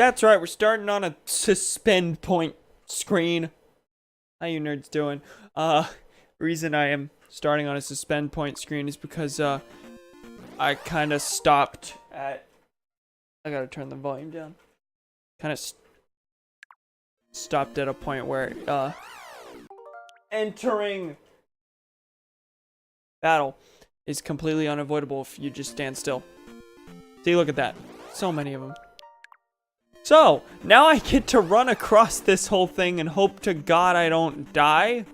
That's right, we're starting on a suspend point screen. How you nerds doing? Reason I am starting on a suspend point screen is because, I kind of stopped at... I gotta turn the volume down. Kind of stopped at a point where, entering battle is completely unavoidable if you just stand still. See, look at that. So many of them. So, now I get to run across this whole thing and hope to God I don't die.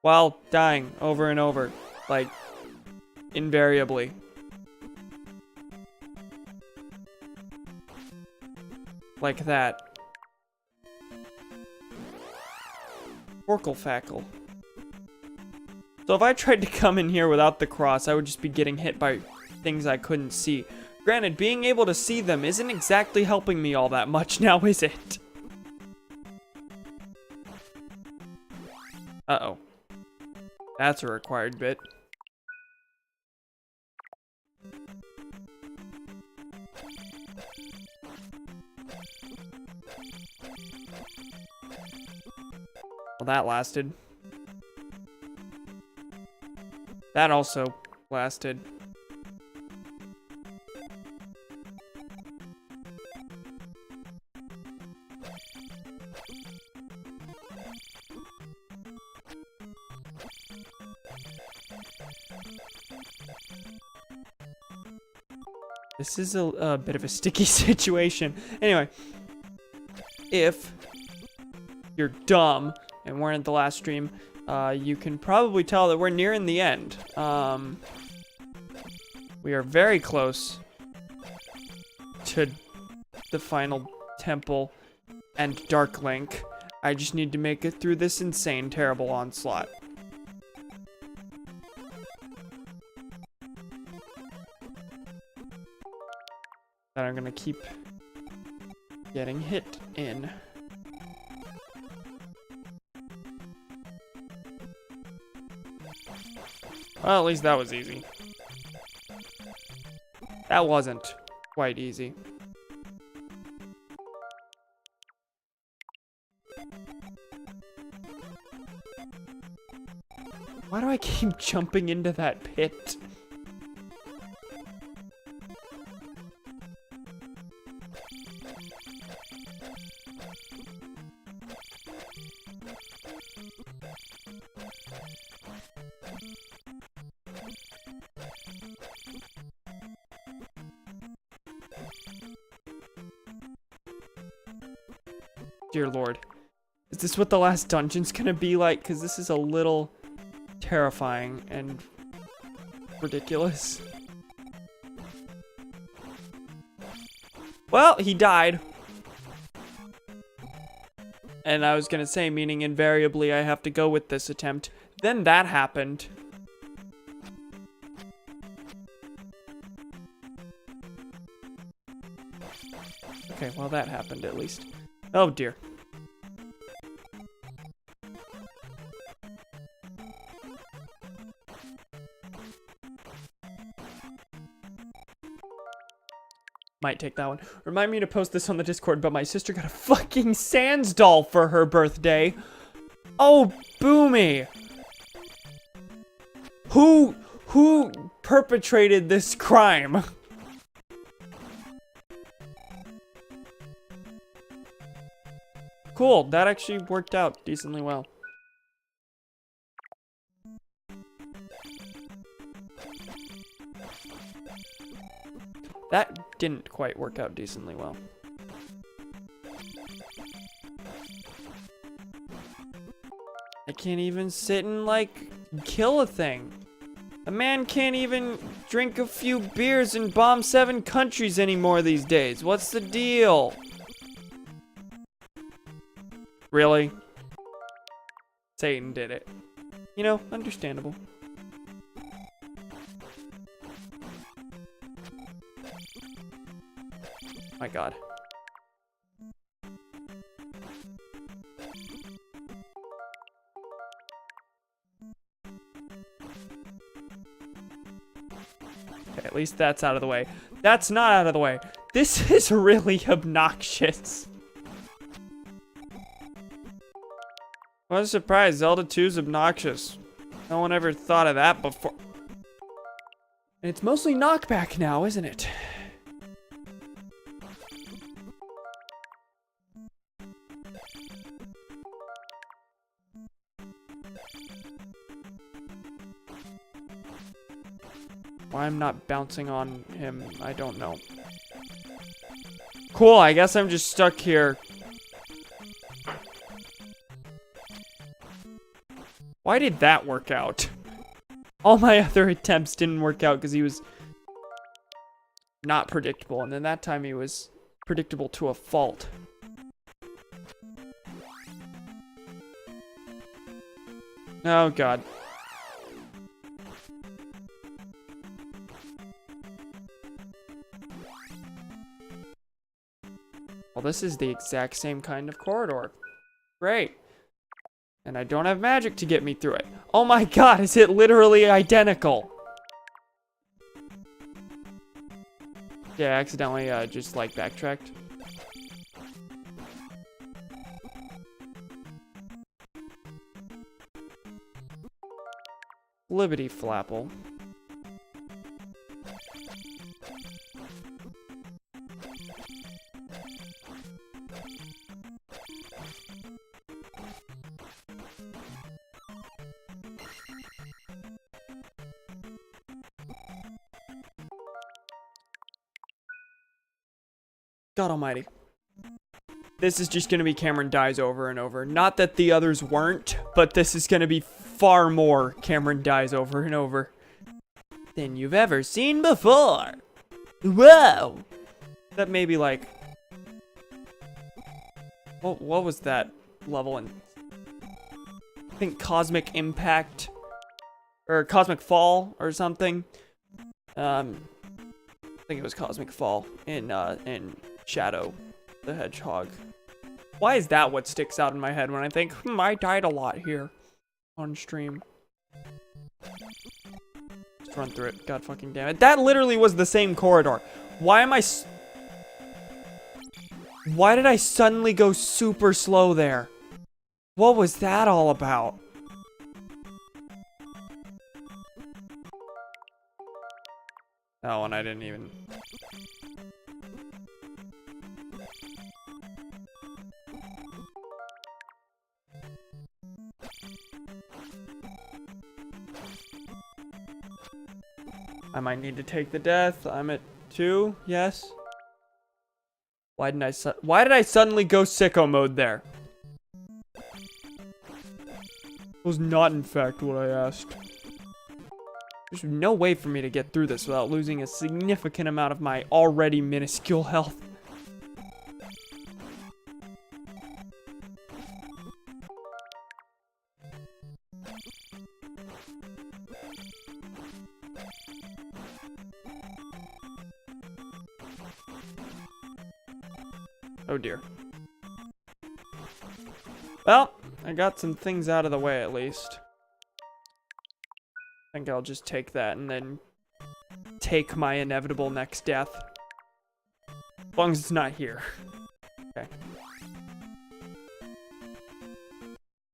While dying over and over. Like, invariably. Like that. Forkle-fackle. So if I tried to come in here without the cross, I would just be getting hit by things I couldn't see. Granted, being able to see them isn't exactly helping me all that much now, is it? Uh-oh. That's a required bit. Well, that lasted. That also lasted. This is a bit of a sticky situation. Anyway, if you're dumb and weren't at the last stream, you can probably tell that we're nearing the end. We are very close to the final temple and Dark Link. I just need to make it through this insane, terrible onslaught. That I'm gonna keep getting hit in. Well, at least that was easy. That wasn't quite easy. Why do I keep jumping into that pit? Dear Lord. Is this what the last dungeon's gonna be like? Because this is a little terrifying and ridiculous. Well, he died. And I was gonna say, meaning invariably I have to go with this attempt. Then that happened. Okay, well that happened at least. Oh dear. Might take that one. Remind me to post this on the Discord, but my sister got a fucking Sans doll for her birthday. Oh, boomy. Who perpetrated this crime? Cool, that actually worked out decently well. That didn't quite work out decently well. I can't even sit and, like, kill a thing. A man can't even drink a few beers and bomb 7 countries anymore these days. What's the deal? Really? Satan did it. You know, understandable. My God. Okay, at least that's out of the way. That's not out of the way. This is really obnoxious. What a surprise, Zelda 2's obnoxious. No one ever thought of that before. And it's mostly knockback now, isn't it? Why I'm not bouncing on him, I don't know. Cool, I guess I'm just stuck here. Why did that work out? All my other attempts didn't work out because he was not predictable. And then that time he was predictable to a fault. Oh, God. Well, this is the exact same kind of corridor. Great. And I don't have magic to get me through it. Oh my God, is it literally identical? Yeah, I accidentally just like backtracked. Flibbity flapple. God almighty. This is just gonna be Cameron dies over and over. Not that the others weren't, but this is gonna be far more Cameron dies over and over than you've ever seen before. Whoa! That may be like... What was that level in? I think Cosmic Impact. Or Cosmic Fall or something. I think it was Cosmic Fall in Shadow the Hedgehog. Why is that what sticks out in my head when I think, I died a lot here on stream? Just run through it. God fucking damn it. That literally was the same corridor. Why am I... Why did I suddenly go super slow there? What was that all about? Oh, and I didn't even... I might need to take the death. I'm at 2, yes. Why did I suddenly go sicko mode there? Was not in fact what I asked. There's no way for me to get through this without losing a significant amount of my already minuscule health. Oh dear. Well, I got some things out of the way at least. I think I'll just take that and then take my inevitable next death. As long as it's not here. Okay.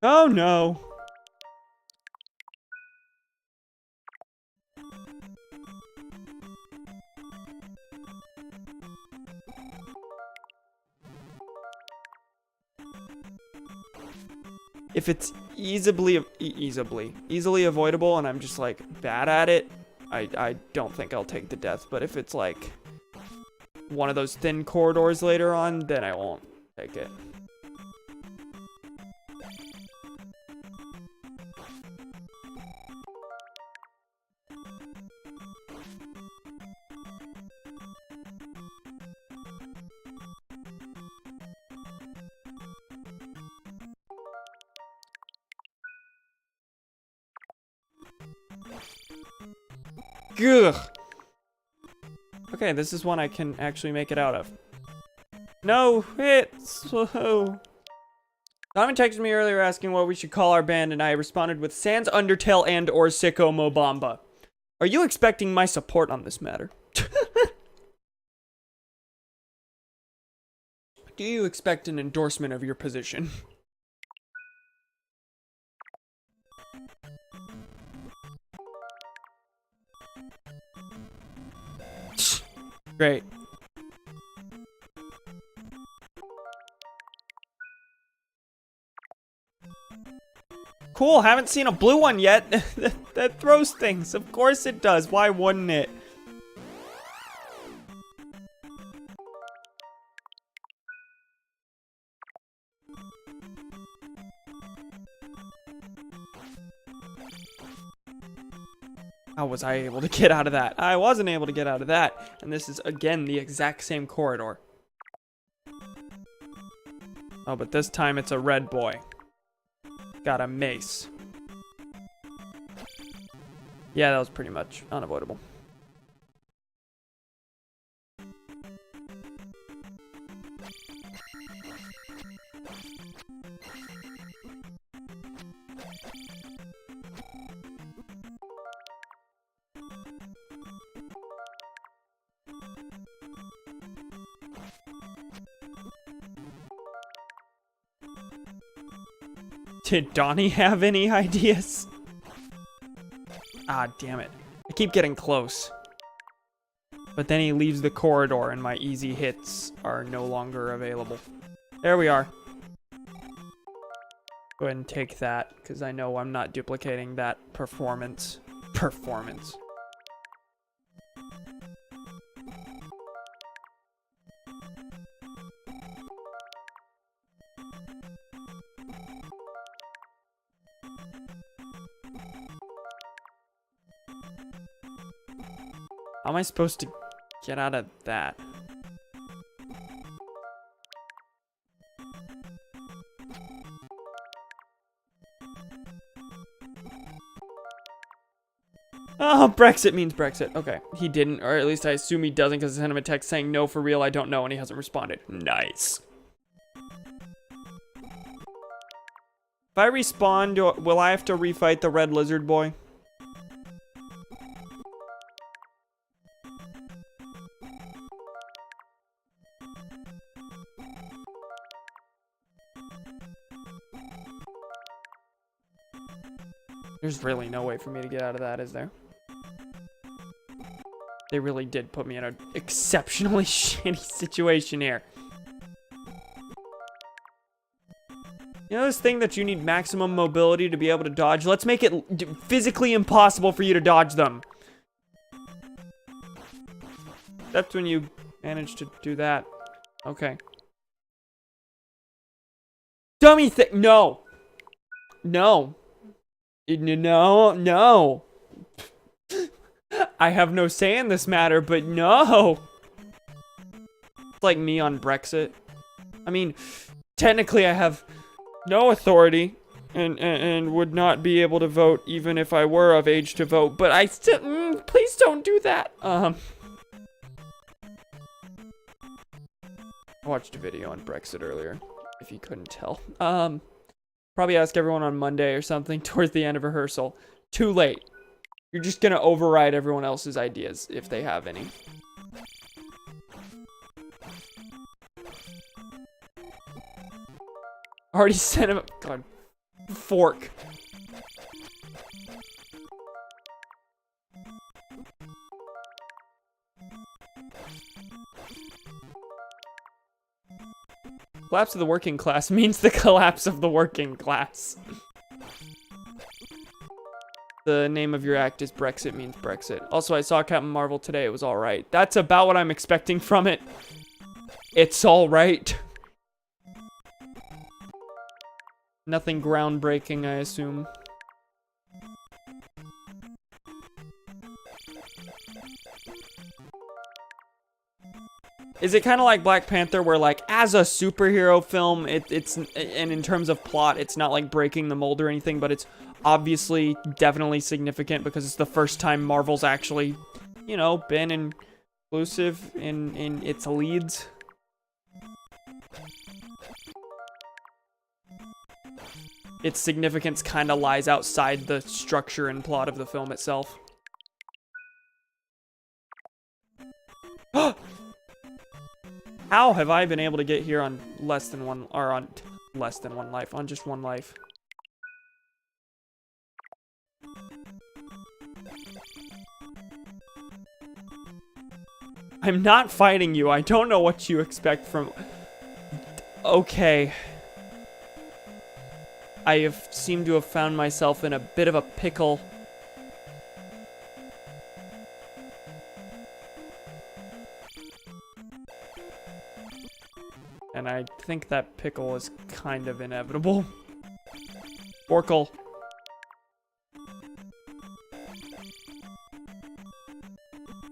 Oh no. If it's easily avoidable and I'm just like bad at it, I don't think I'll take the death. But if it's like one of those thin corridors later on, then I won't take it. Ugh. Okay, this is one I can actually make it out of. No, it's slow. Simon texted me earlier asking what we should call our band, and I responded with Sans Undertale and or Sicko Mobamba. Are you expecting my support on this matter? Do you expect an endorsement of your position? Great. Cool, haven't seen a blue one yet. That throws things. Of course it does. Why wouldn't it? How was I able to get out of that? I wasn't able to get out of that. And this is, again, the exact same corridor. Oh, but this time it's a red boy. Got a mace. Yeah, that was pretty much unavoidable. Did Donnie have any ideas? Ah, damn it. I keep getting close. But then he leaves the corridor and my easy hits are no longer available. There we are. Go ahead and take that, because I know I'm not duplicating that performance. How am I supposed to get out of that? Oh, Brexit means Brexit. Okay, he didn't, or at least I assume he doesn't, because I sent him a text saying no for real, I don't know, and he hasn't responded. Nice. If I respond, will I have to refight the red lizard boy? There's really no way for me to get out of that, is there? They really did put me in an exceptionally shitty situation here. You know this thing that you need maximum mobility to be able to dodge? Let's make it physically impossible for you to dodge them. That's when you manage to do that. Okay. Dummy thing. No. No. No. No. I have no say in this matter, but no. It's like me on Brexit. I mean, technically I have no authority and would not be able to vote even if I were of age to vote, but I still, please don't do that. I watched a video on Brexit earlier, if you couldn't tell. Probably ask everyone on Monday or something towards the end of rehearsal. Too late. You're just gonna override everyone else's ideas, if they have any. Already sent him, God, fork. Collapse of the working class means the collapse of the working class. The name of your act is Brexit means Brexit. Also, I saw Captain Marvel today. It was all right. That's about what I'm expecting from it. It's all right. Nothing groundbreaking, I assume. Is it kind of like Black Panther, where like as a superhero film, it's and in terms of plot, it's not like breaking the mold or anything, but it's obviously definitely significant because it's the first time Marvel's actually, you know, been inclusive in its leads. Its significance kind of lies outside the structure and plot of the film itself. How have I been able to get here on less than one life, on just one life? I'm not fighting you. I don't know what you expect from... Okay. I have seemed to have found myself in a bit of a pickle. And I think that pickle is kind of inevitable. Oracle.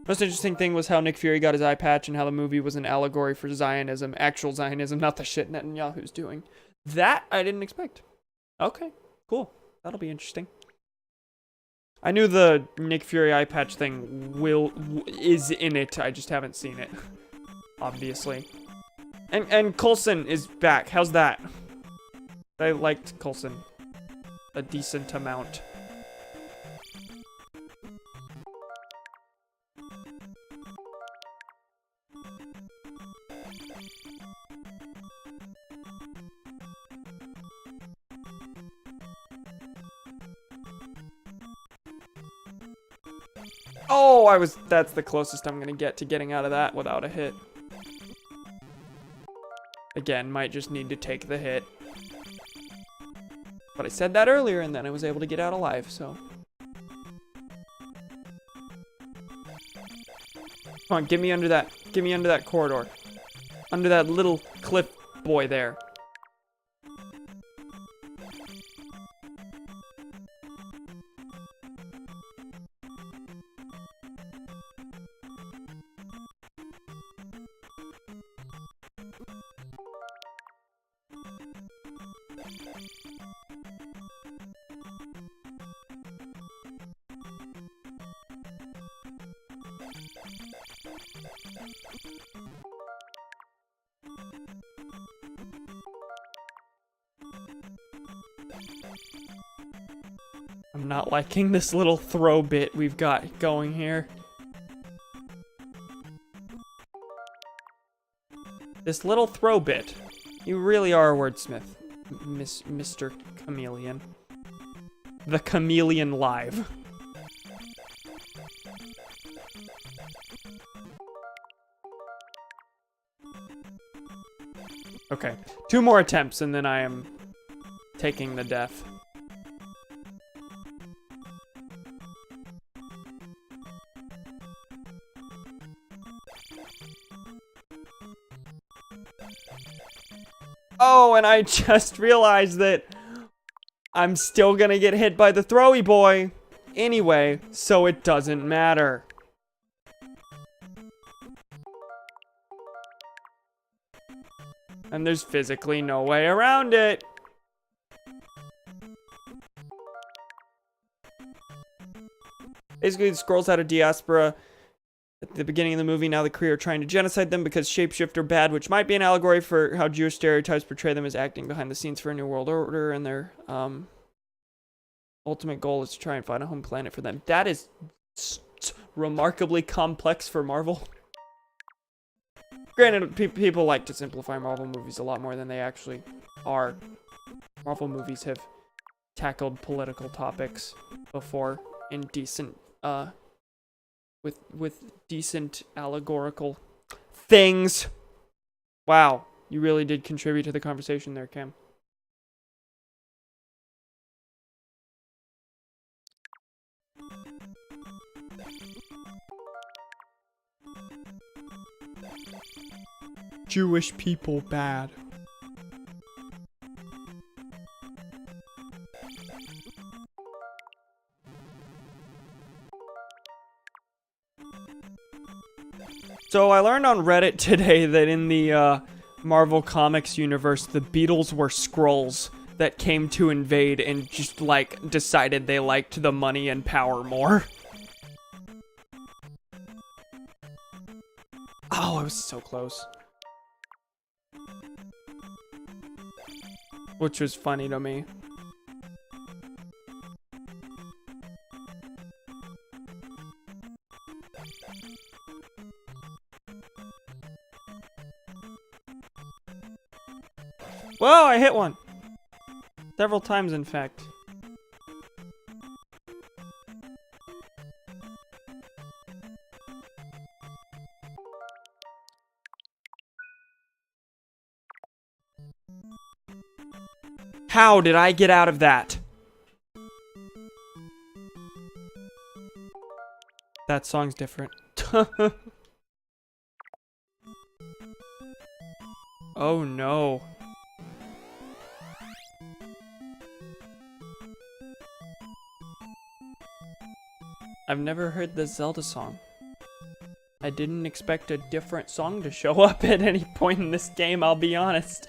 Most interesting thing was how Nick Fury got his eye patch and how the movie was an allegory for Zionism. Actual Zionism, not the shit Netanyahu's doing. That I didn't expect. Okay, cool. That'll be interesting. I knew the Nick Fury eye patch thing is in it. I just haven't seen it. Obviously. And Coulson is back. How's that? I liked Coulson a decent amount. Oh, that's the closest I'm gonna get to getting out of that without a hit. Again, might just need to take the hit. But I said that earlier, and then I was able to get out alive, so. Come on, get me under that corridor. Under that little cliff boy there. I'm not liking this little throw bit we've got going here. This little throw bit. You really are a wordsmith, Mr. Chameleon. The Chameleon Live. Okay, 2 more attempts and then I am taking the death. Oh, and I just realized that I'm still gonna get hit by the throwy boy anyway, so it doesn't matter. And there's physically no way around it. Basically, the Skrulls had a diaspora at the beginning of the movie. Now the Kree are trying to genocide them because shapeshift are bad, which might be an allegory for how Jewish stereotypes portray them as acting behind the scenes for a new world order, and their ultimate goal is to try and find a home planet for them. That is remarkably complex for Marvel. Granted, people like to simplify Marvel movies a lot more than they actually are. Marvel movies have tackled political topics before in decent, with decent allegorical things. Wow, you really did contribute to the conversation there, Cam. Jewish people bad. So I learned on Reddit today that in the Marvel Comics universe, the Beatles were Skrulls that came to invade and just like decided they liked the money and power more. Oh, I was so close. Which was funny to me. Whoa, I hit one. Several times, in fact. How did I get out of that? That song's different. Oh no. I've never heard the Zelda song. I didn't expect a different song to show up at any point in this game, I'll be honest.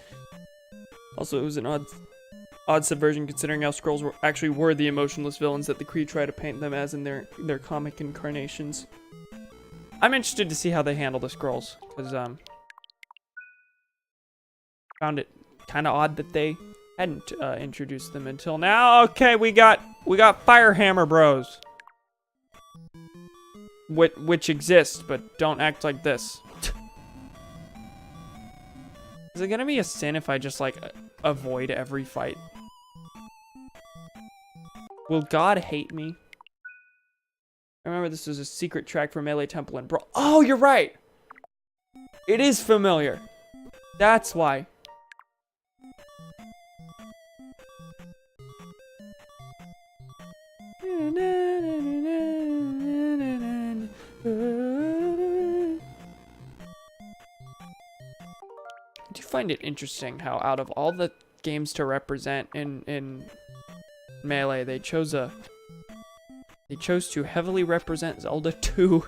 Also, it was an odd subversion considering how Skrulls actually were the emotionless villains that the Kree try to paint them as in their comic incarnations. I'm interested to see how they handle the Skrulls, because found it kind of odd that they hadn't introduced them until now. Okay, we got Firehammer Bros, which exist, but don't act like this. Is it gonna be a sin if I just like avoid every fight? Will God hate me? I remember this was a secret track for Melee Temple and Brawl. Oh, you're right. It is familiar. That's why. I do find it interesting how out of all the games to represent in Melee, they chose to heavily represent Zelda 2.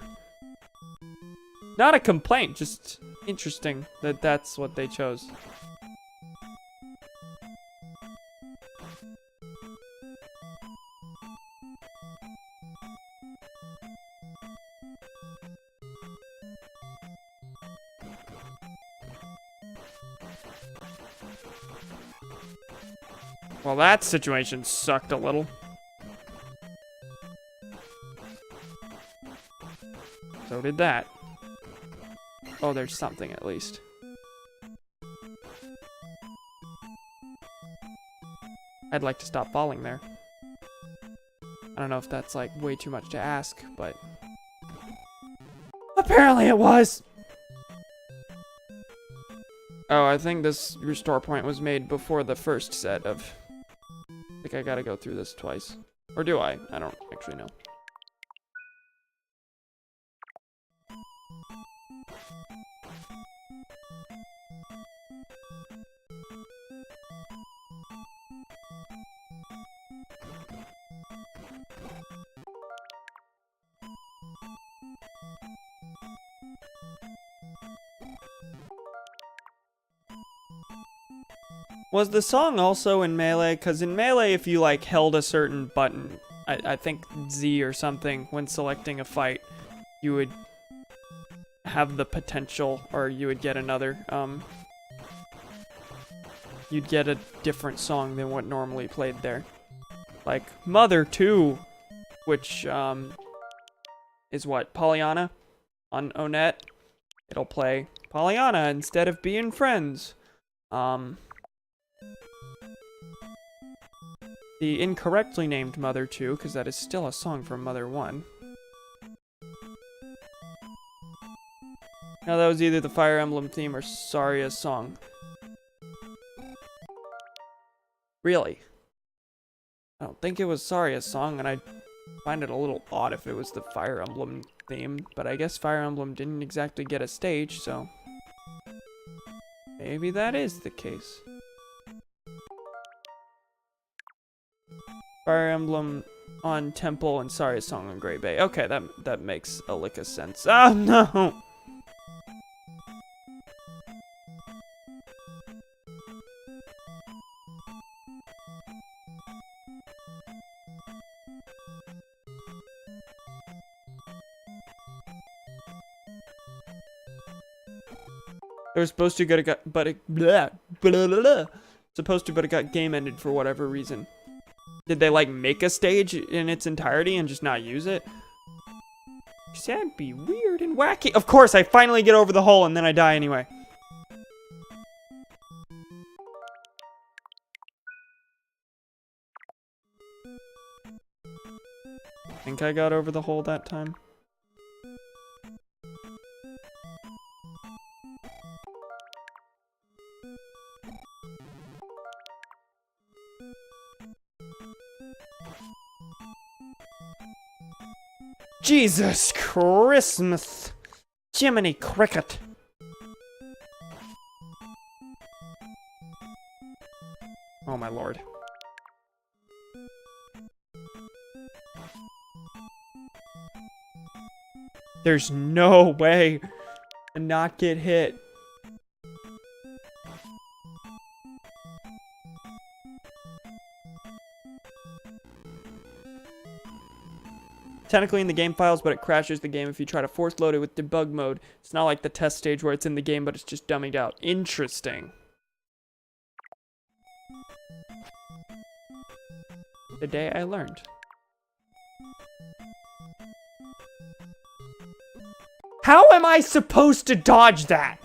Not a complaint, just interesting that that's what they chose. Well, that situation sucked a little. So did that. Oh, there's something at least. I'd like to stop falling there. I don't know if that's like way too much to ask, but apparently it was. Oh, I think this restore point was made before the first set of... I think I gotta go through this twice. Or do I? I don't actually know. Was the song also in Melee? Because in Melee, if you like held a certain button, I think Z or something, when selecting a fight, you would have the potential, or you would get another, you'd get a different song than what normally played there. Like Mother 2, which is what, Pollyanna on Onet. It'll play Pollyanna instead of being friends. The incorrectly named Mother 2, because that is still a song from Mother 1. No, that was either the Fire Emblem theme or Saria's song. Really? I don't think it was Saria's song, and I'd find it a little odd if it was the Fire Emblem theme, but I guess Fire Emblem didn't exactly get a stage, so maybe that is the case. Fire Emblem on Temple and Saria's song on Grey Bay. Okay, that makes a lick of sense. Oh no! They were supposed to get a but it supposed to, but it got game ended for whatever reason. Did they like make a stage in its entirety and just not use it? That'd be weird and wacky. Of course, I finally get over the hole and then I die anyway. think I got over the hole that time. Jesus Christmas! Jiminy Cricket! Oh my lord. There's no way to not get hit. Technically in the game files, but it crashes the game if you try to force load it with debug mode. It's not like the test stage where it's in the game, but it's just dummied out. Interesting. The day I learned. How am I supposed to dodge that?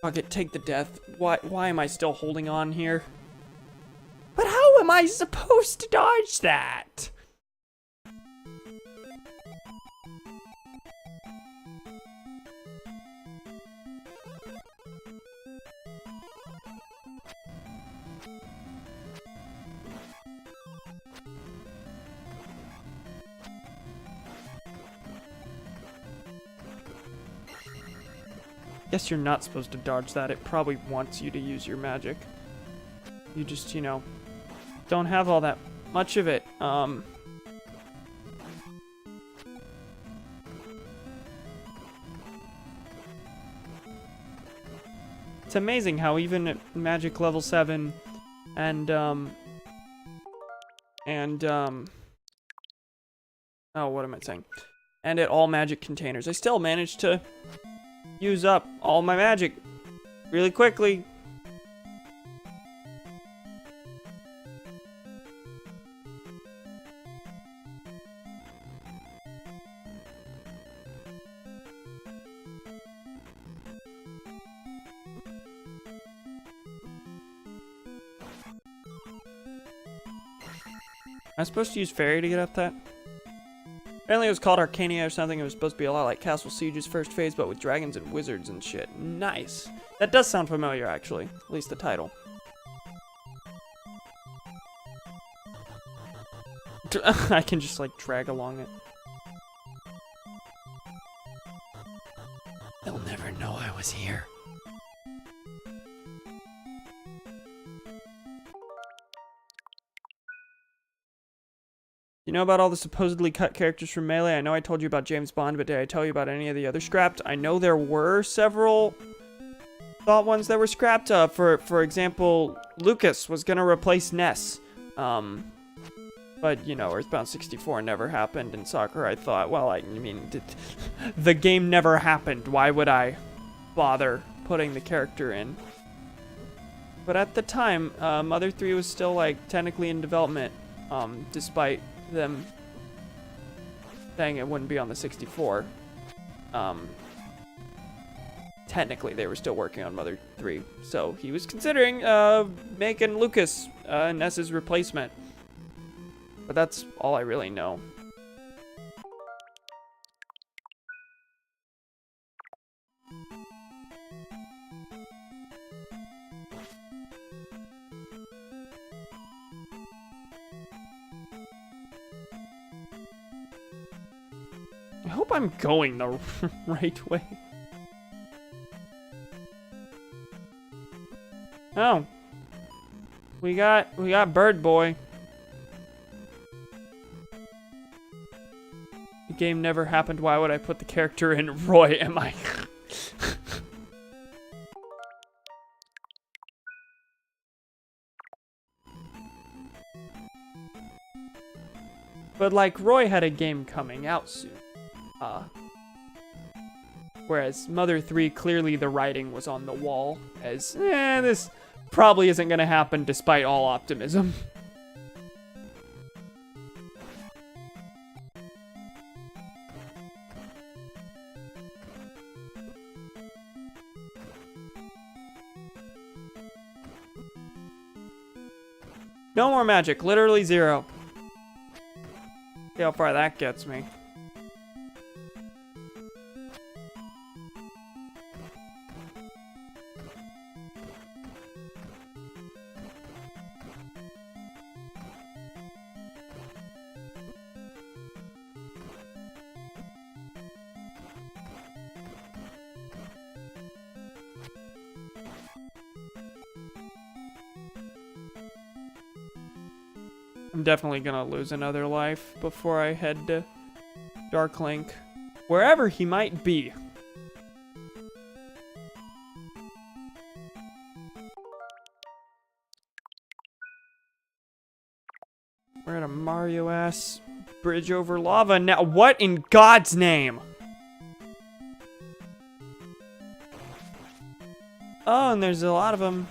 Fuck it, take the death. Why am I still holding on here? But how am I supposed to dodge that? Guess you're not supposed to dodge that. It probably wants you to use your magic. You just, you know, don't have all that much of it. It's amazing how even at magic level 7 and oh, what am I saying? And at all magic containers, I still managed to use up all my magic really quickly. Am I supposed to use fairy to get up that? Apparently it was called Arcania or something. It was supposed to be a lot like Castle Siege's first phase, but with dragons and wizards and shit. Nice. That does sound familiar, actually. At least the title. I can just, like, drag along it. They'll never know I was here. You know about all the supposedly cut characters from Melee? I know I told you about James Bond, but did I tell you about any of the other scrapped? I know there were several thought ones that were scrapped. For example, Lucas was gonna replace Ness. But, you know, Earthbound 64 never happened, and Sakurai thought, well, I mean, the game never happened. Why would I bother putting the character in? But at the time, Mother 3 was still, like, technically in development, despite them saying it wouldn't be on the 64. Technically, they were still working on Mother 3, so he was considering making Lucas Ness's replacement. But that's all I really know. I hope I'm going the right way. Oh. We got Bird Boy. The game never happened. Why would I put the character in? Roy, am I? But like, Roy had a game coming out soon. Whereas Mother 3, clearly the writing was on the wall, as, this probably isn't gonna happen despite all optimism. No more magic, literally 0. See how far that gets me. I'm definitely gonna lose another life before I head to Dark Link, wherever he might be. We're at a Mario-ass bridge over lava now. What in God's name? Oh, and there's a lot of them.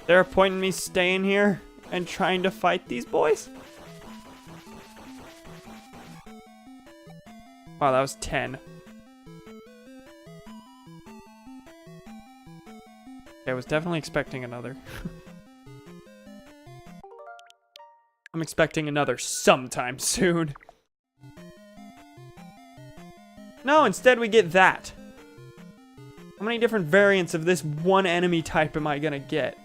They're a point in me staying here and trying to fight these boys? Wow, that was 10. I was definitely expecting another. I'm expecting another sometime soon. No, instead we get that. How many different variants of this one enemy type am I gonna get?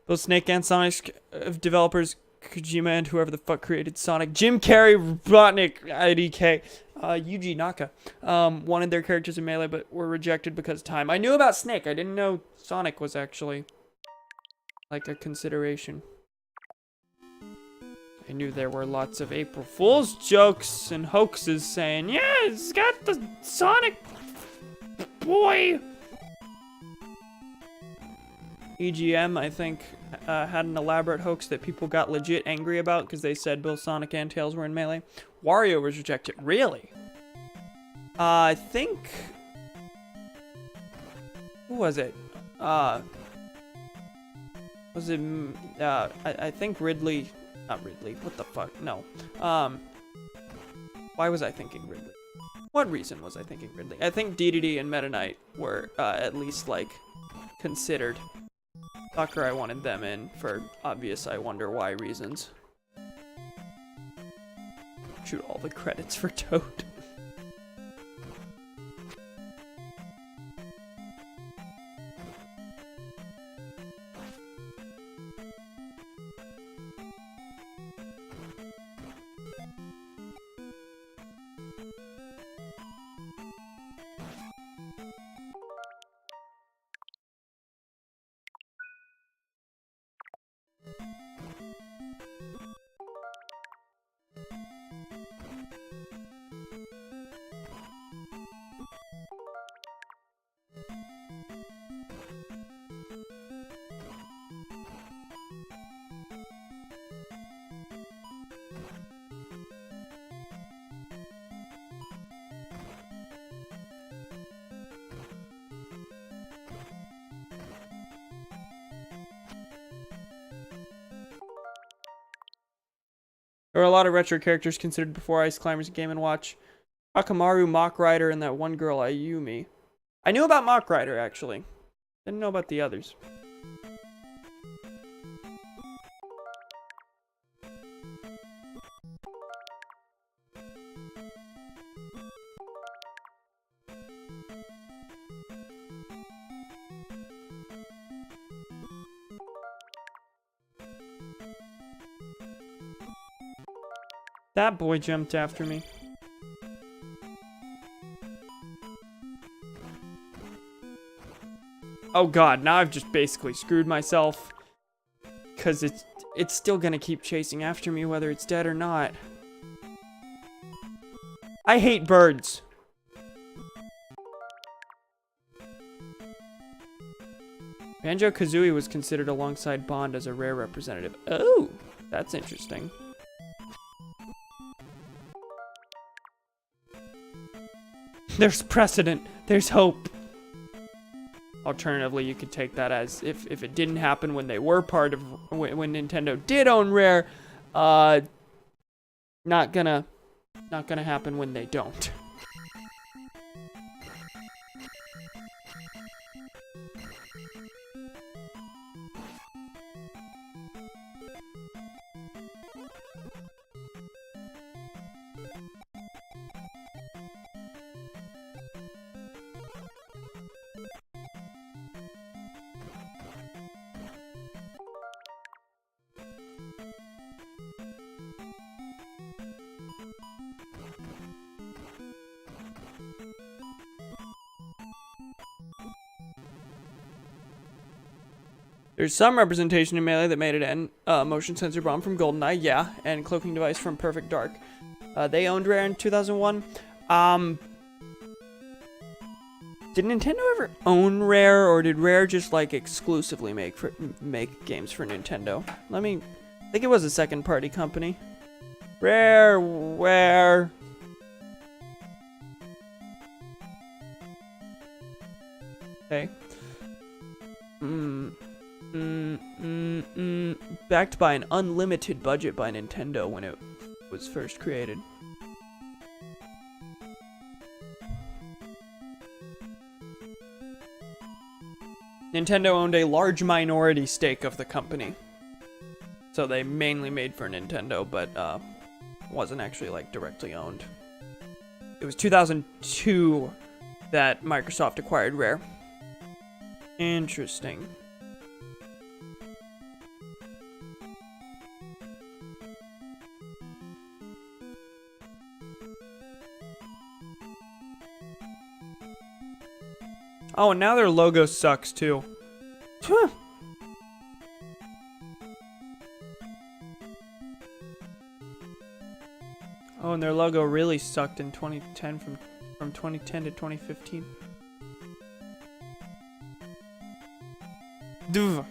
Both Snake and Sonic developers, Kojima and whoever the fuck created Sonic, Jim Carrey, Robotnik, IDK, Yuji Naka, wanted their characters in Melee but were rejected because of time. I knew about Snake. I didn't know Sonic was actually like a consideration. I knew there were lots of April Fool's jokes and hoaxes saying, yeah, it's got the Sonic boy. EGM, I think, had an elaborate hoax that people got legit angry about because they said both Sonic and Tails were in Melee. Wario was rejected. Really? I think... Who was it? Was it... I think Ridley... Not Ridley. What the fuck? No. Why was I thinking Ridley? What reason was I thinking Ridley? I think DDD and Meta Knight were, at least, like, considered. Sakurai wanted them in for obvious I wonder why reasons. Shoot all the credits for Toad. There were a lot of retro characters considered before Ice Climbers and Game & Watch. Akamaru, Mach Rider, and that one girl, Ayumi. I knew about Mach Rider, actually. Didn't know about the others. That boy jumped after me. Oh god, now I've just basically screwed myself. Because it's still gonna keep chasing after me whether it's dead or not. I hate birds. Banjo-Kazooie was considered alongside Bond as a rare representative. Oh, that's interesting. There's precedent. There's hope. Alternatively, you could take that as if it didn't happen when they were part of when Nintendo did own Rare, not gonna happen when they don't. There's some representation in Melee that made it in. Motion sensor bomb from GoldenEye, yeah, and cloaking device from Perfect Dark. They owned Rare in 2001. Did Nintendo ever own Rare, or did Rare just like exclusively make games for Nintendo? I think it was a second-party company. Rareware. Okay. Backed by an unlimited budget by Nintendo when it was first created. Nintendo owned a large minority stake of the company. So they mainly made for Nintendo, but wasn't actually like directly owned. It was 2002 that Microsoft acquired Rare. Interesting. Oh, and now their logo sucks too. Huh. Oh, and their logo really sucked in 2010 from 2010 to 2015. Duh.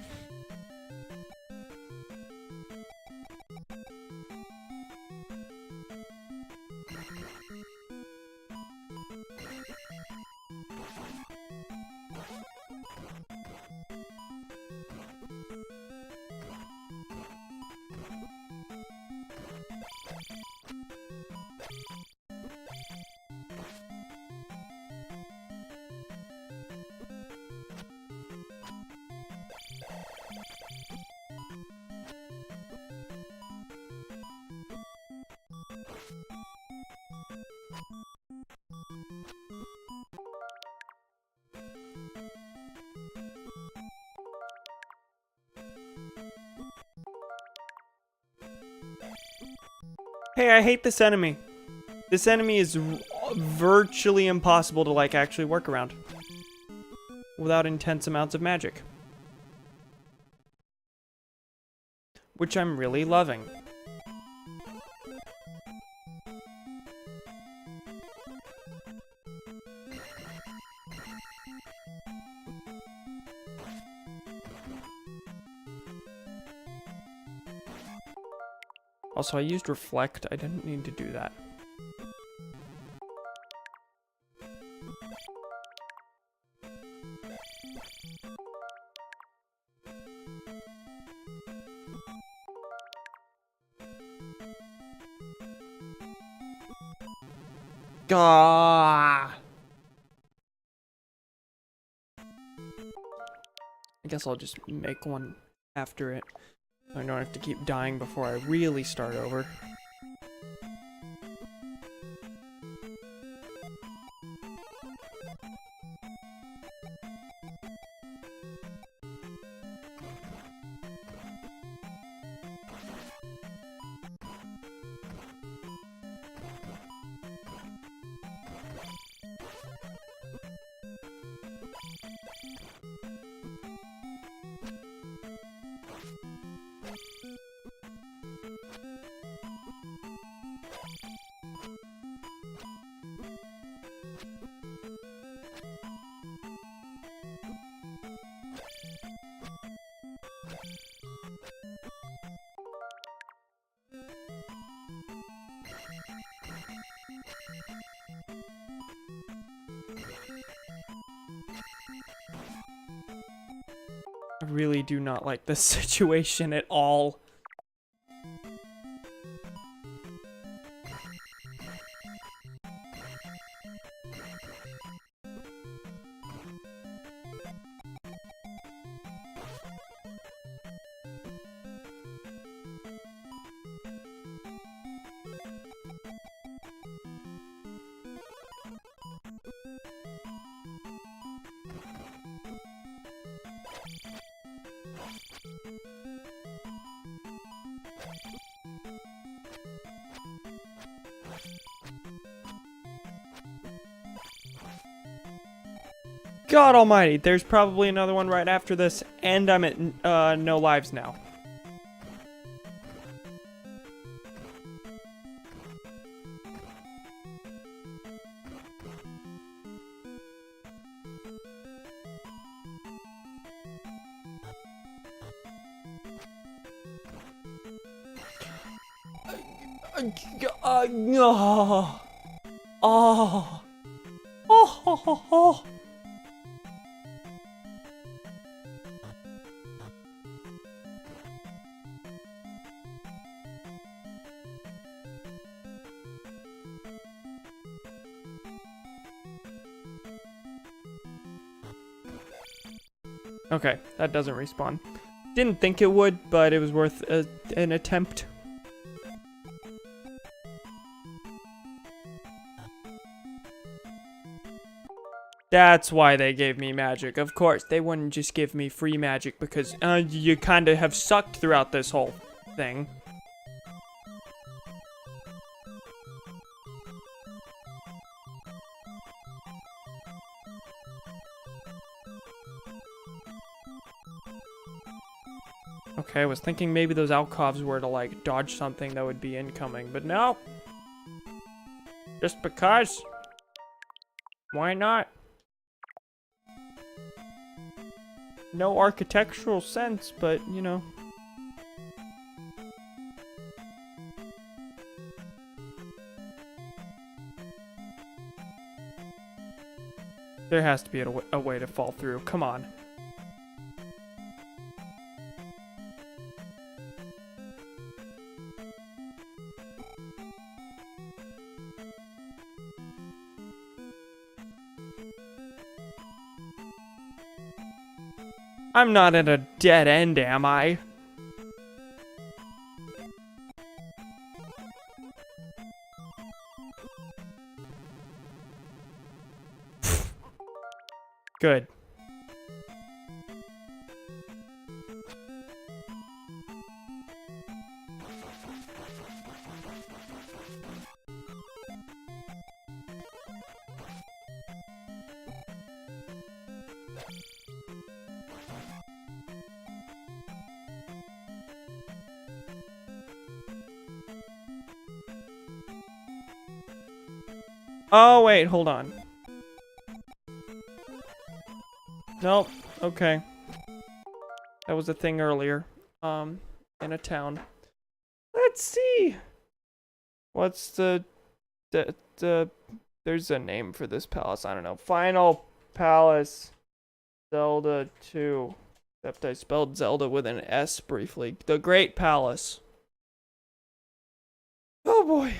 Hey, I hate this enemy. This enemy is virtually impossible to, like, actually work around without intense amounts of magic. Which I'm really loving. Also, I used Reflect. I didn't need to do that. Gah! I guess I'll just make one after it. I don't have to keep dying before I really start over. I really do not like this situation at all. God almighty, there's probably another one right after this, and I'm at no lives now. No. Oh. Oh. Okay, that doesn't respawn. Didn't think it would, but it was worth an attempt. That's why they gave me magic. Of course, they wouldn't just give me free magic because you kind of have sucked throughout this whole thing. Okay, I was thinking maybe those alcoves were to, like, dodge something that would be incoming, but no. Just because. Why not? No architectural sense, but, you know. There has to be a way to fall through. Come on. I'm not at a dead end, am I? Good. Oh, wait, hold on. Nope. Okay. That was a thing earlier. In a town. Let's see. What's the there's a name for this palace. I don't know. Final Palace Zelda 2. Except I spelled Zelda with an S briefly. The Great Palace. Oh boy.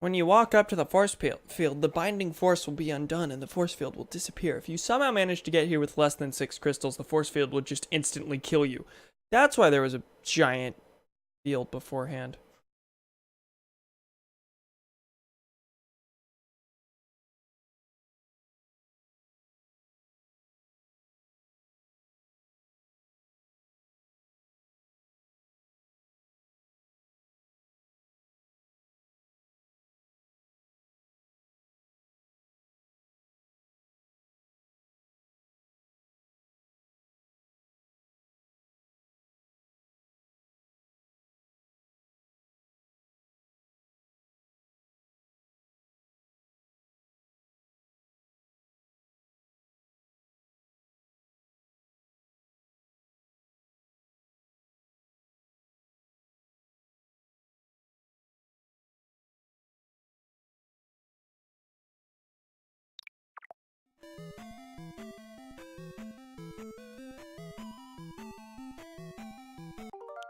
When you walk up to the force field, the binding force will be undone and the force field will disappear. If you somehow manage to get here with less than 6 crystals, the force field will just instantly kill you. That's why there was a giant field beforehand.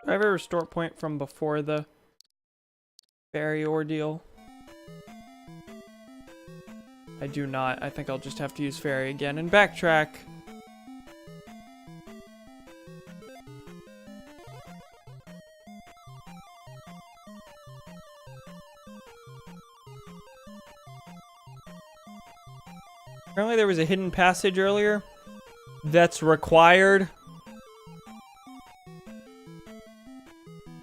Do I have a restore point from before the fairy ordeal? I do not. I think I'll just have to use fairy again and backtrack. Apparently there was a hidden passage earlier that's required.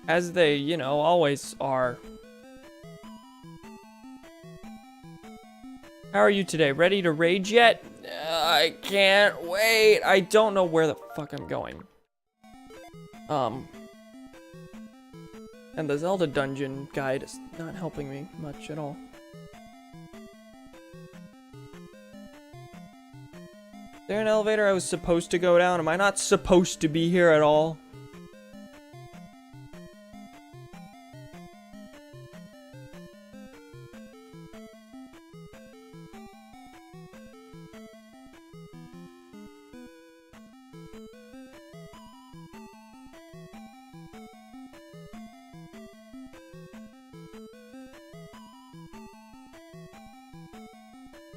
As they, you know, always are. How are you today? Ready to rage yet? I can't wait. I don't know where the fuck I'm going. And the Zelda dungeon guide is not helping me much at all. Is there an elevator I was supposed to go down? Am I not supposed to be here at all?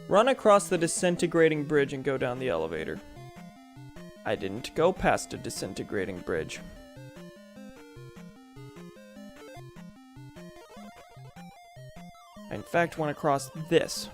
Run across the disintegrating bridge and go down the elevator. I didn't go past a disintegrating bridge. I in fact went across this.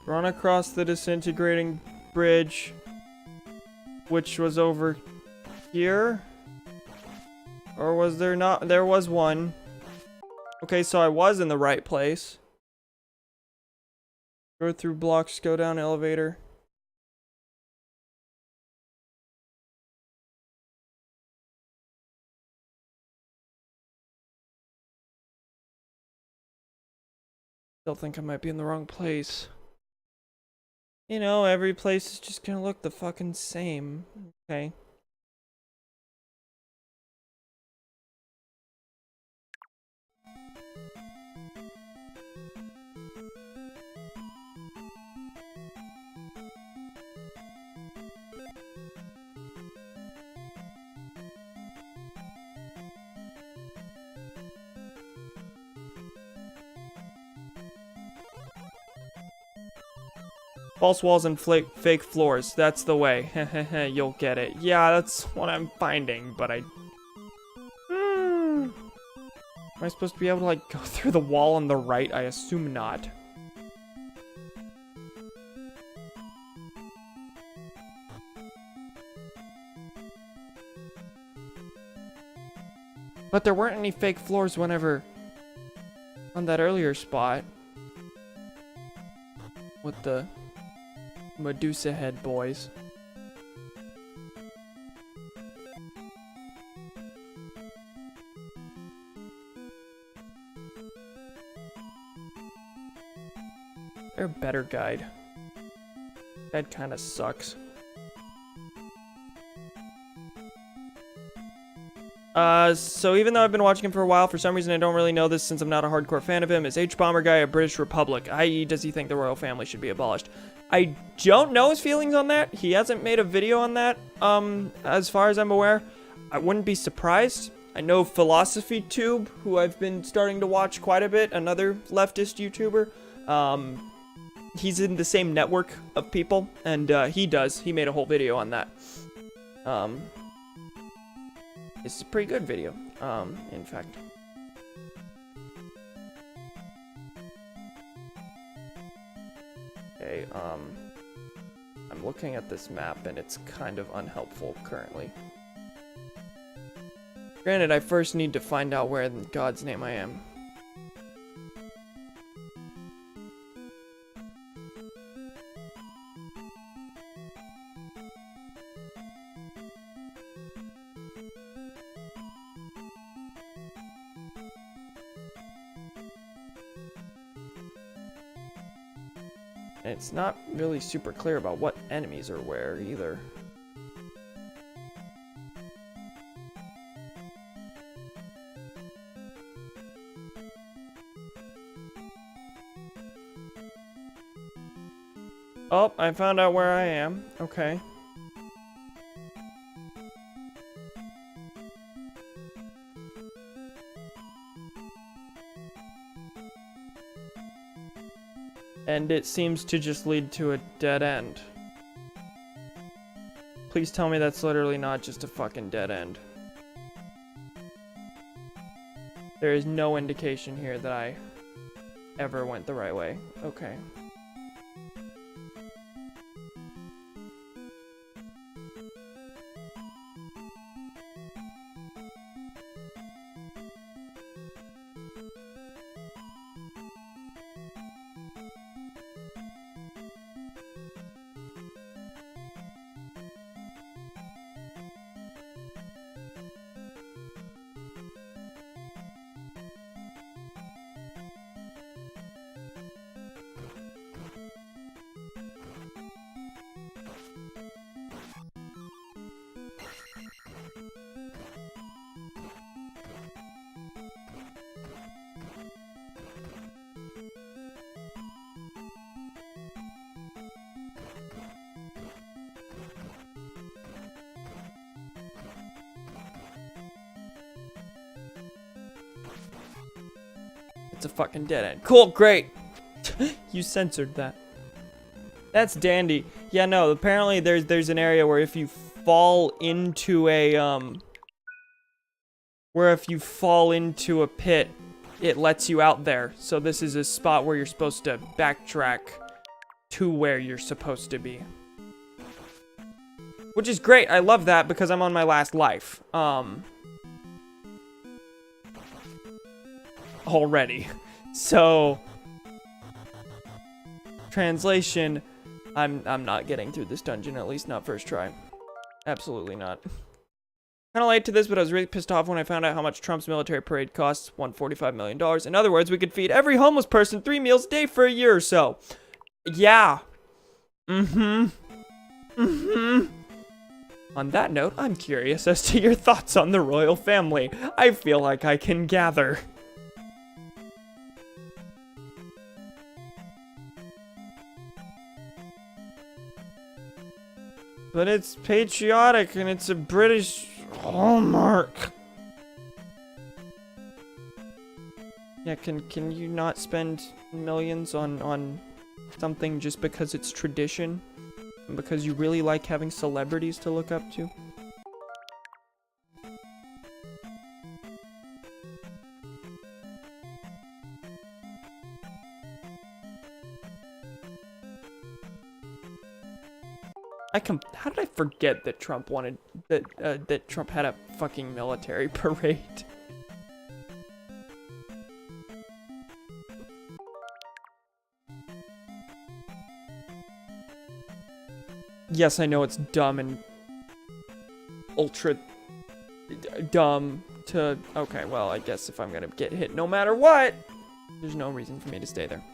Run across the disintegrating bridge, which was over here. Or was there not? There was one. Okay, so I was in the right place. Go through blocks, go down elevator. Still think I might be in the wrong place. You know, every place is just gonna look the fucking same. Okay. False walls and fake floors. That's the way. You'll get it. Yeah, that's what I'm finding, but I... Am I supposed to be able to, like, go through the wall on the right? I assume not. But there weren't any fake floors whenever... on that earlier spot. With the... Medusa head boys. They're a better guide. That kind of sucks. So even though I've been watching him for a while, for some reason I don't really know this since I'm not a hardcore fan of him. Is H-Bomber Guy a British Republic? I.e., does he think the royal family should be abolished? I don't know his feelings on that. He hasn't made a video on that, as far as I'm aware. I wouldn't be surprised. I know Philosophy Tube, who I've been starting to watch quite a bit, another leftist YouTuber. He's in the same network of people, and he made a whole video on that. It's a pretty good video, in fact. Okay, I'm looking at this map and it's kind of unhelpful currently. Granted, I first need to find out where in God's name I am. And it's not really super clear about what enemies are where either. Oh, I found out where I am. Okay. And it seems to just lead to a dead end. Please tell me that's literally not just a fucking dead end. There is no indication here that I ever went the right way. Okay. It's a fucking dead end. Cool, great. You censored that. That's dandy. Yeah, no, apparently there's an area where if you fall into a pit, it lets you out there. So this is a spot where you're supposed to backtrack to where you're supposed to be. Which is great. I love that because I'm on my last life. Already. So translation, I'm not getting through this dungeon, at least not first try. Absolutely not. Kind of late to this, but I was really pissed off when I found out how much Trump's military parade costs. $145 million. In other words, we could feed every homeless person 3 meals a day for a year or so. Yeah. On that note, I'm curious as to your thoughts on the royal family. I feel like I can gather. But it's patriotic and it's a British hallmark. Yeah, can you not spend millions on something just because it's tradition? And because you really like having celebrities to look up to? How did I forget that Trump wanted that Trump had a fucking military parade? Yes, I know it's dumb and ultra dumb to... Okay, well, I guess if I'm gonna get hit no matter what, there's no reason for me to stay there.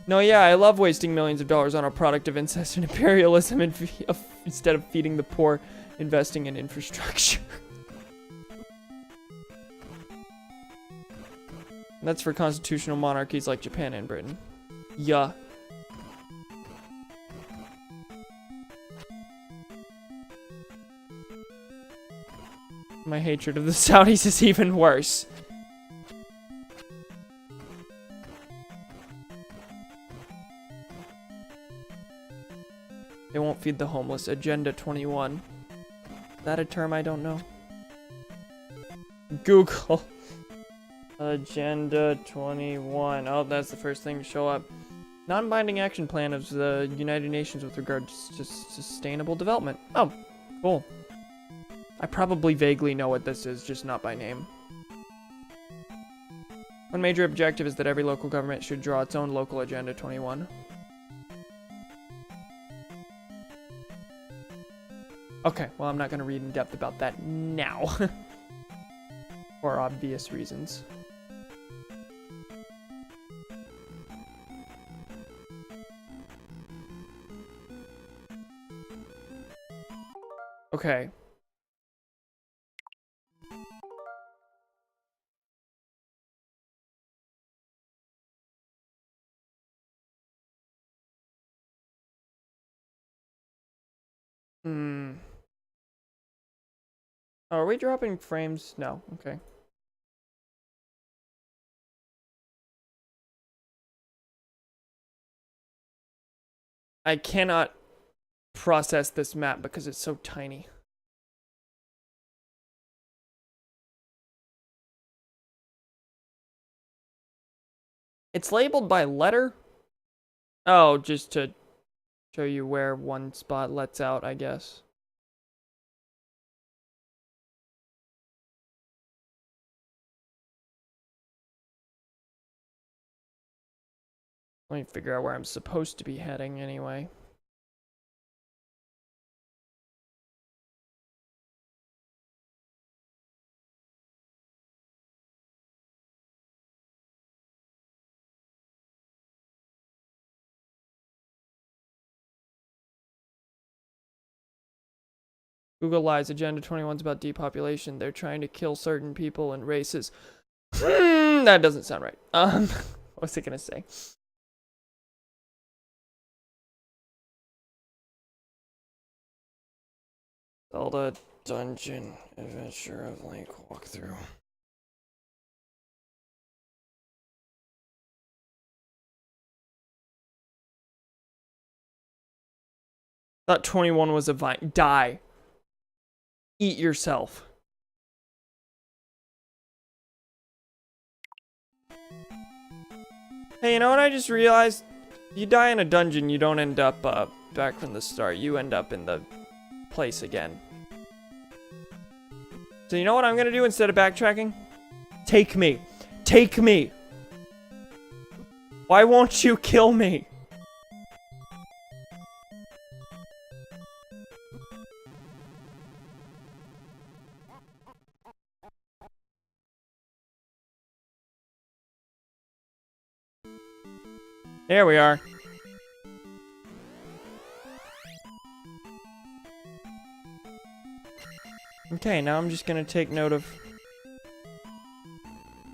No, yeah, I love wasting millions of dollars on a product of incest and imperialism instead of feeding the poor, investing in infrastructure. And that's for constitutional monarchies like Japan and Britain. Yeah. My hatred of the Saudis is even worse. feed the homeless. Agenda 21. Is that a term I don't know? Google. Agenda 21. Oh, that's the first thing to show up. Non-binding action plan of the United Nations with regards to sustainable development. Oh, cool. I probably vaguely know what this is, just not by name. One major objective is that every local government should draw its own local Agenda 21. Okay, well, I'm not going to read in depth about that now. For obvious reasons. Okay. Hmm. Oh, are we dropping frames? No. Okay. I cannot process this map because it's so tiny. It's labeled by letter? Oh, just to show you where one spot lets out, I guess. Let me figure out where I'm supposed to be heading anyway. Google lies. Agenda 21's about depopulation. They're trying to kill certain people and races. That doesn't sound right. What was I gonna say? Zelda Dungeon Adventure of Link walkthrough. Thought 21 was a vine. Die. Eat yourself. Hey, you know what I just realized? You die in a dungeon, you don't end up back from the start. You end up in the place again. So you know what I'm gonna do instead of backtracking? Take me. Take me. Why won't you kill me? There we are. Okay, now I'm just gonna take note of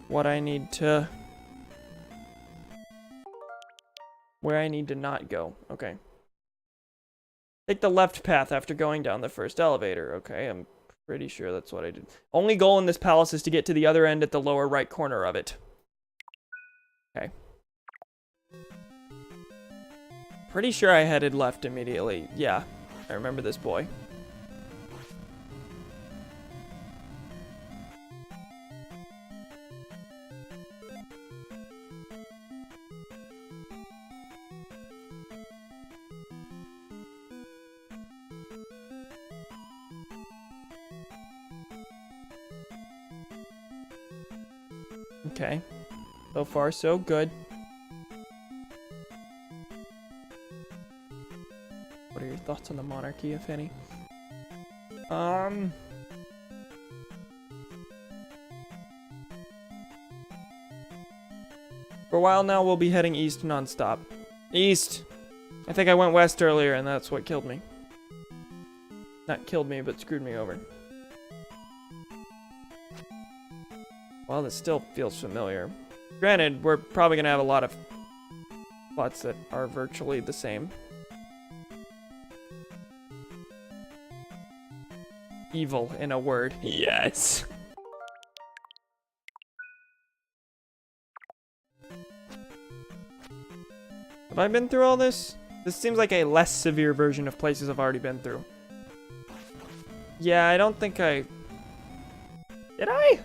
what I need to... where I need to not go. Okay. Take the left path after going down the first elevator. Okay, I'm pretty sure that's what I did. Only goal in this palace is to get to the other end at the lower right corner of it. Okay. Pretty sure I headed left immediately. Yeah, I remember this boy. Okay. So far, so good. What are your thoughts on the monarchy, if any? For a while now, we'll be heading east non-stop. East! I think I went west earlier, and that's what killed me. Not killed me, but screwed me over. Well, this still feels familiar. Granted, we're probably gonna have a lot of plots that are virtually the same. Evil, in a word. Yes! Have I been through all this? This seems like a less severe version of places I've already been through. Yeah, I don't think I... Did I?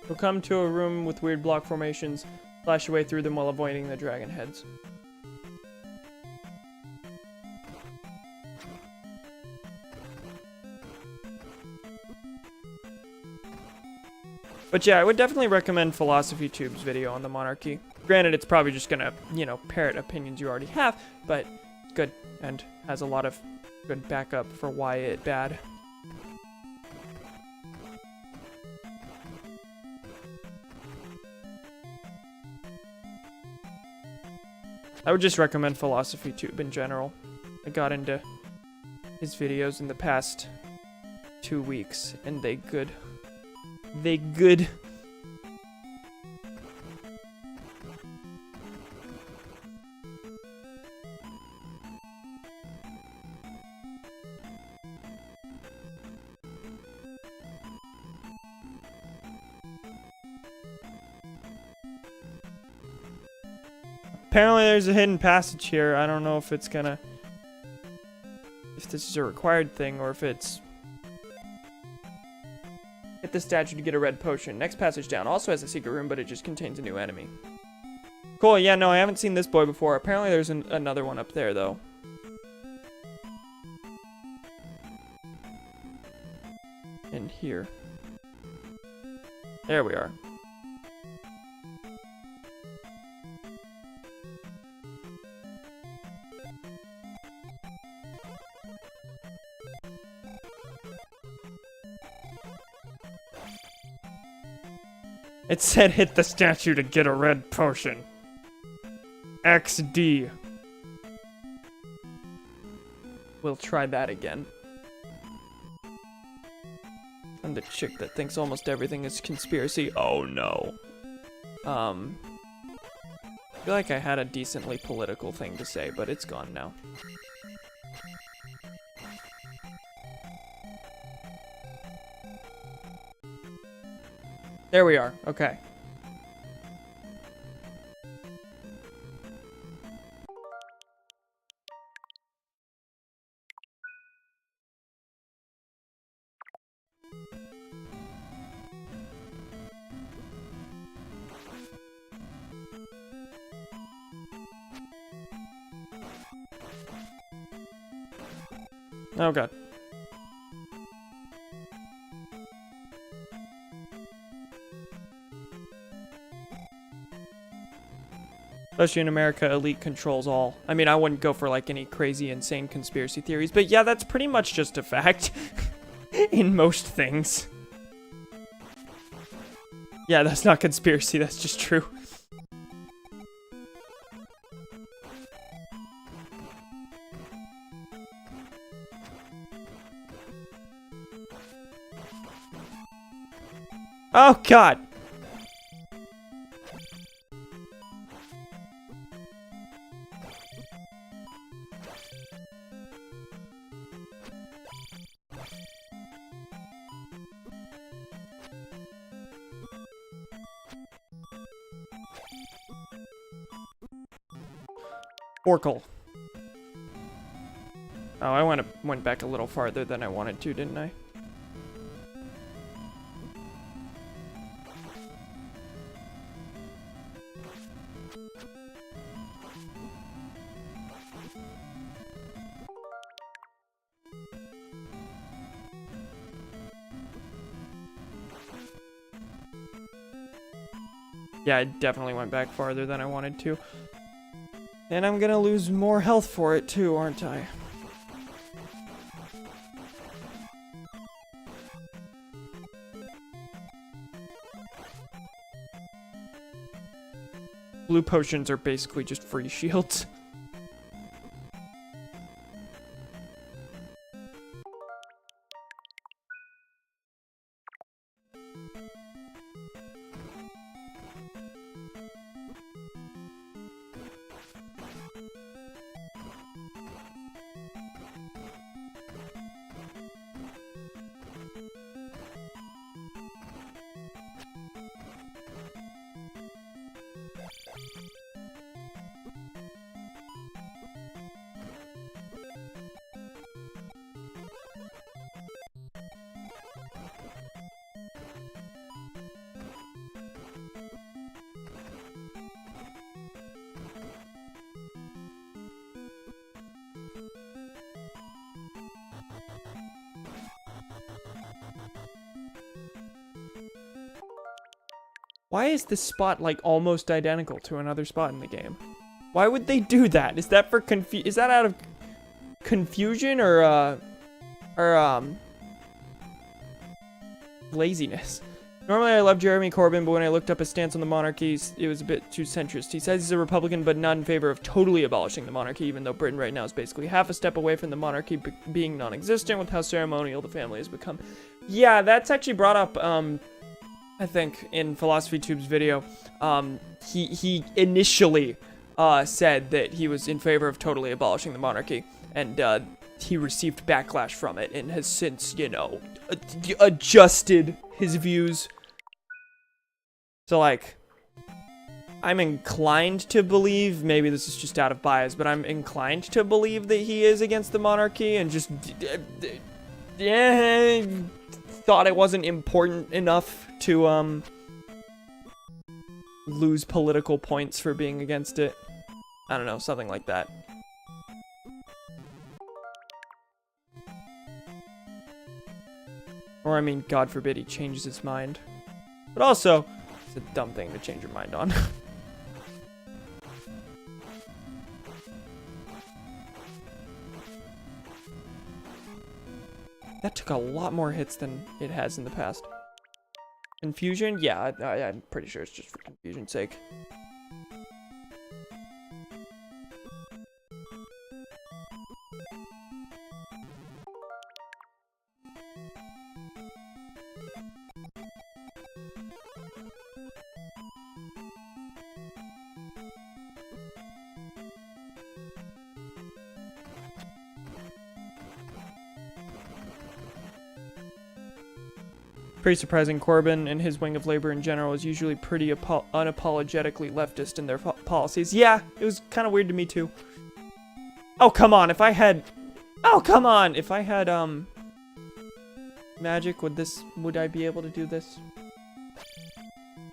You'll come to a room with weird block formations. Flash your way through them while avoiding the dragon heads. But yeah, I would definitely recommend Philosophy Tube's video on the monarchy. Granted, it's probably just gonna, you know, parrot opinions you already have, but it's good and has a lot of good backup for why it's bad. I would just recommend Philosophy Tube in general. I got into his videos in the past 2 weeks, and they good. They good. Apparently there's a hidden passage here. I don't know if it's gonna... if this is a required thing or if it's... Hit the statue to get a red potion. Next passage down also has a secret room, but it just contains a new enemy. Cool, yeah, no, I haven't seen this boy before. Apparently there's another one up there, though. In here. There we are. It said hit the statue to get a red potion. XD. We'll try that again. I'm the chick that thinks almost everything is conspiracy. Oh no. I feel like I had a decently political thing to say, but it's gone now. There we are. Okay. Oh god. Especially in America, elite controls all. I mean, I wouldn't go for like any crazy, insane conspiracy theories, but yeah, that's pretty much just a fact in most things. Yeah, that's not conspiracy, that's just true. Oh god! Oracle. Oh, I went back a little farther than I wanted to, didn't I? Yeah, I definitely went back farther than I wanted to. And I'm gonna lose more health for it too, aren't I? Blue potions are basically just free shields. Why is this spot, like, almost identical to another spot in the game? Why would they do that? Is that for is that out of confusion or laziness? Normally I love Jeremy Corbyn, but when I looked up his stance on the monarchy, it was a bit too centrist. He says he's a Republican, but not in favor of totally abolishing the monarchy, even though Britain right now is basically half a step away from the monarchy being non-existent with how ceremonial the family has become. Yeah, that's actually brought up, I think, in PhilosophyTube's video. He initially said that he was in favor of totally abolishing the monarchy, and he received backlash from it, and has since, you know, adjusted his views. So, like, I'm inclined to believe, maybe this is just out of bias, but I'm inclined to believe that he is against the monarchy and just thought it wasn't important enough to lose political points for being against it. I don't know, something like that. Or, I mean, God forbid he changes his mind. But also, it's a dumb thing to change your mind on. That took a lot more hits than it has in the past. Confusion? Yeah, I'm pretty sure it's just for confusion's sake. Pretty surprising. Corbyn and his wing of labor in general is usually pretty unapologetically leftist in their policies. Yeah, it was kind of weird to me too. Oh, come on. If I had magic, would I be able to do this?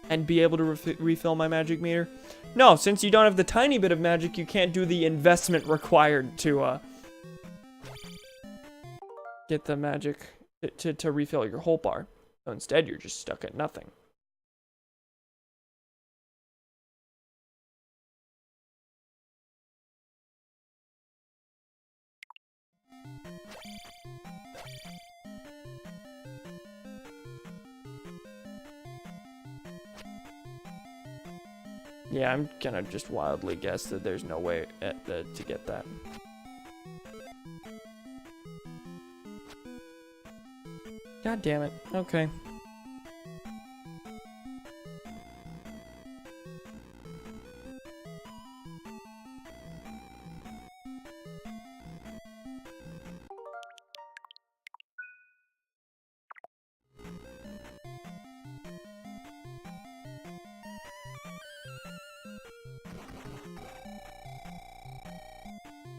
And be able to refill my magic meter? No, since you don't have the tiny bit of magic, you can't do the investment required to get the magic to refill your whole bar. So instead, you're just stuck at nothing. Yeah, I'm gonna just wildly guess that there's no way to get that. God damn it. Okay.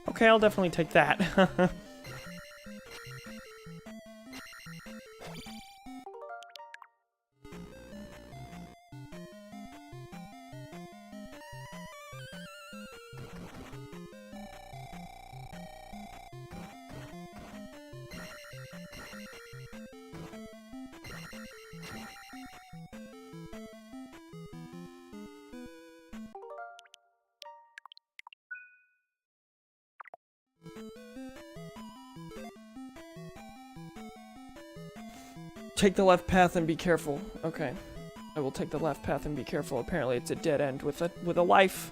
Okay, I'll definitely take that. Take the left path and be careful. Okay. I will take the left path and be careful. Apparently it's a dead end with a life.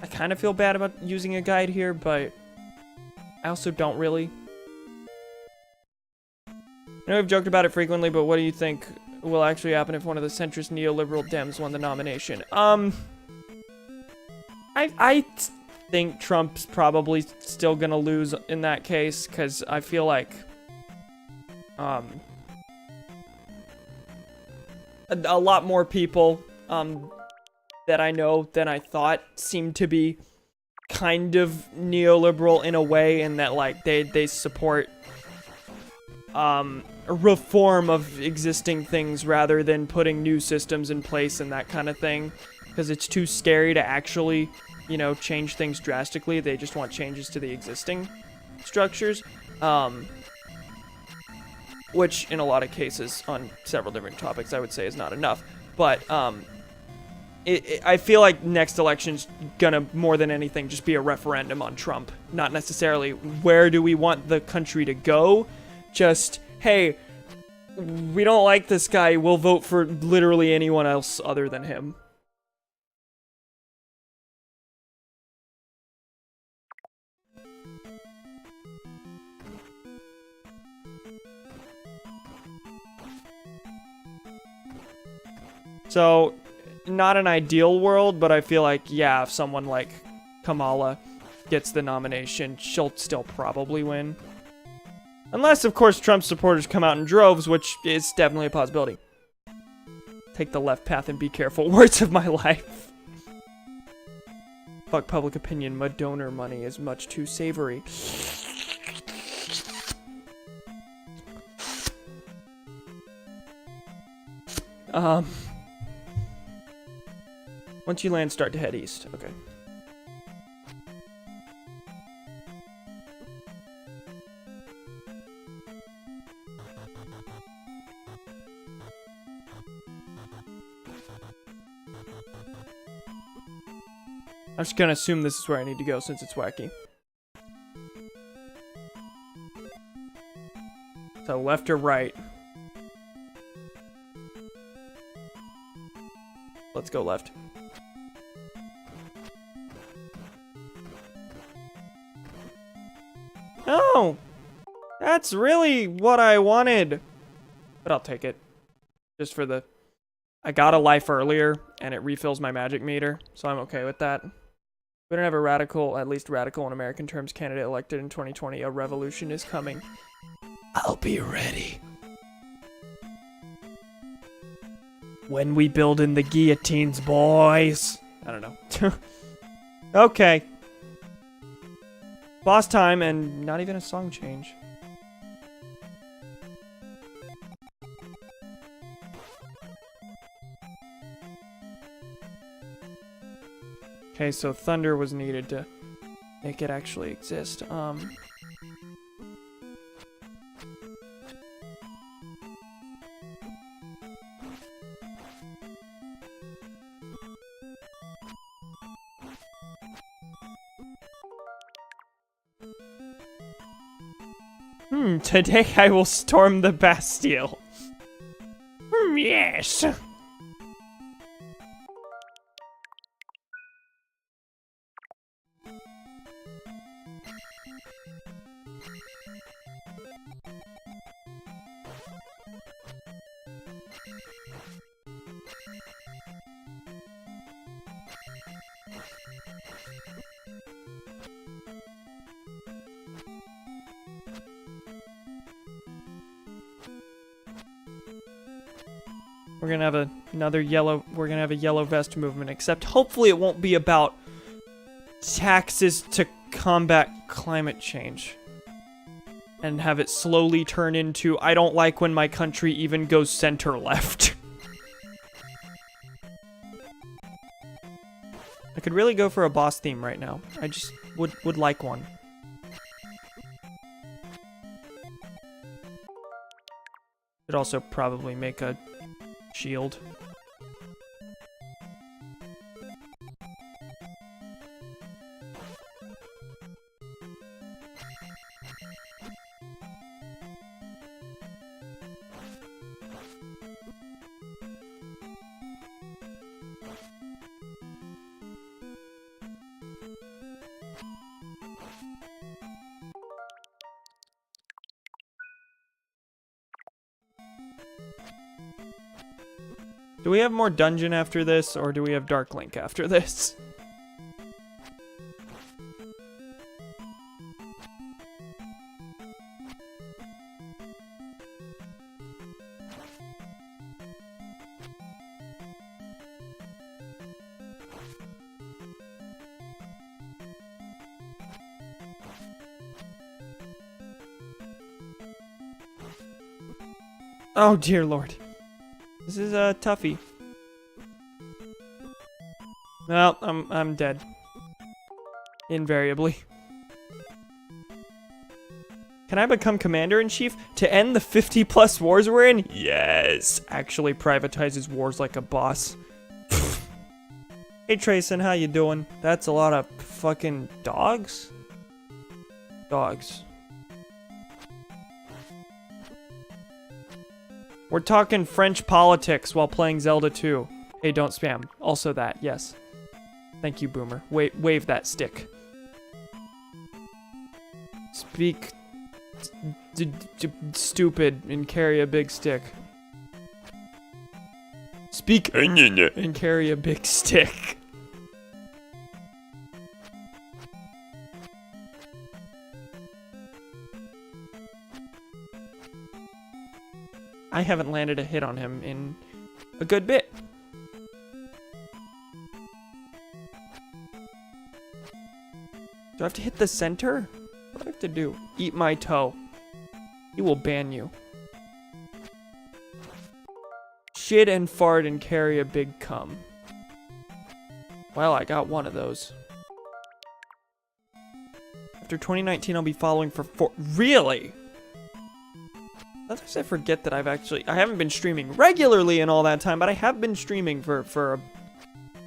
I kind of feel bad about using a guide here, but I also don't really. I know we've joked about it frequently, but what do you think will actually happen if one of the centrist neoliberal Dems won the nomination? I think Trump's probably still gonna lose in that case, because I feel like a lot more people that I know than I thought seem to be kind of neoliberal in a way, in that like they support reform of existing things rather than putting new systems in place and that kind of thing, because it's too scary to actually, you know, change things drastically. They just want changes to the existing structures, which in a lot of cases on several different topics I would say is not enough. But I feel like next election's gonna, more than anything, just be a referendum on Trump. Not necessarily where do we want the country to go, just, hey, we don't like this guy, we'll vote for literally anyone else other than him. So, not an ideal world, but I feel like, yeah, if someone like Kamala gets the nomination, she'll still probably win. Unless, of course, Trump supporters come out in droves, which is definitely a possibility. Take the left path and be careful. Words of my life. Fuck public opinion. My donor money is much too savory. Once you land, start to head east. Okay. I'm just gonna assume this is where I need to go since it's wacky. So left or right? Let's go left. Oh! That's really what I wanted. But I'll take it. Just for the... I got a life earlier, and it refills my magic meter, so I'm okay with that. We don't have a radical, at least radical in American terms, candidate elected in 2020. A revolution is coming. I'll be ready. When we build in the guillotines, boys. I don't know. Okay. Boss time, and not even a song change. Okay, so thunder was needed to make it actually exist. Today I will storm the Bastille. Yes. We're gonna have we're gonna have a yellow vest movement, except hopefully it won't be about taxes to combat climate change. And have it slowly turn into, I don't like when my country even goes center left. I could really go for a boss theme right now. I just would like one. Could also probably make a shield. Do we have more dungeon after this, or do we have Dark Link after this? Oh dear lord. This is a toughie. Well, I'm dead. Invariably. Can I become commander-in-chief to end the 50+ wars we're in? Yes. Actually privatizes wars like a boss. Hey, Trayson, how you doing? That's a lot of fucking dogs? Dogs. We're talking French politics while playing Zelda 2. Hey, don't spam. Also that, yes. Thank you, Boomer. Wave that stick. Speak stupid and carry a big stick. Speak and carry a big stick. I haven't landed a hit on him in a good bit. Do I have to hit the center? What do I have to do? Eat my toe. He will ban you. Shit and fart and carry a big cum. Well, I got one of those. After 2019, I'll be following for 4... Really? Sometimes I forget that I haven't been streaming regularly in all that time, but I have been streaming for a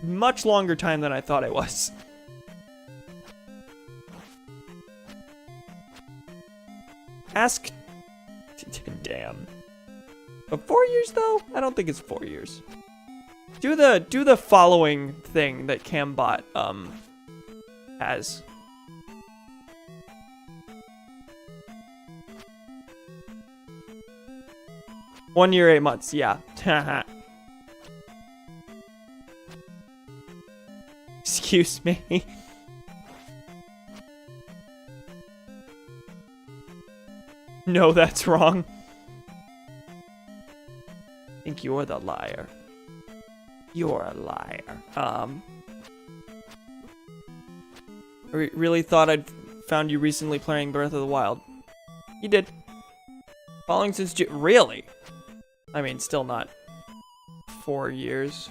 much longer time than I thought I was. Ask... Damn. But 4 years, though? I don't think it's 4 years. Do the following thing that Cambot, has. One year, 8 months, yeah. Excuse me. No, that's wrong. I think you're the liar. You're a liar. I really thought I'd found you recently playing Breath of the Wild. You did. Following since really? I mean, still not 4 years.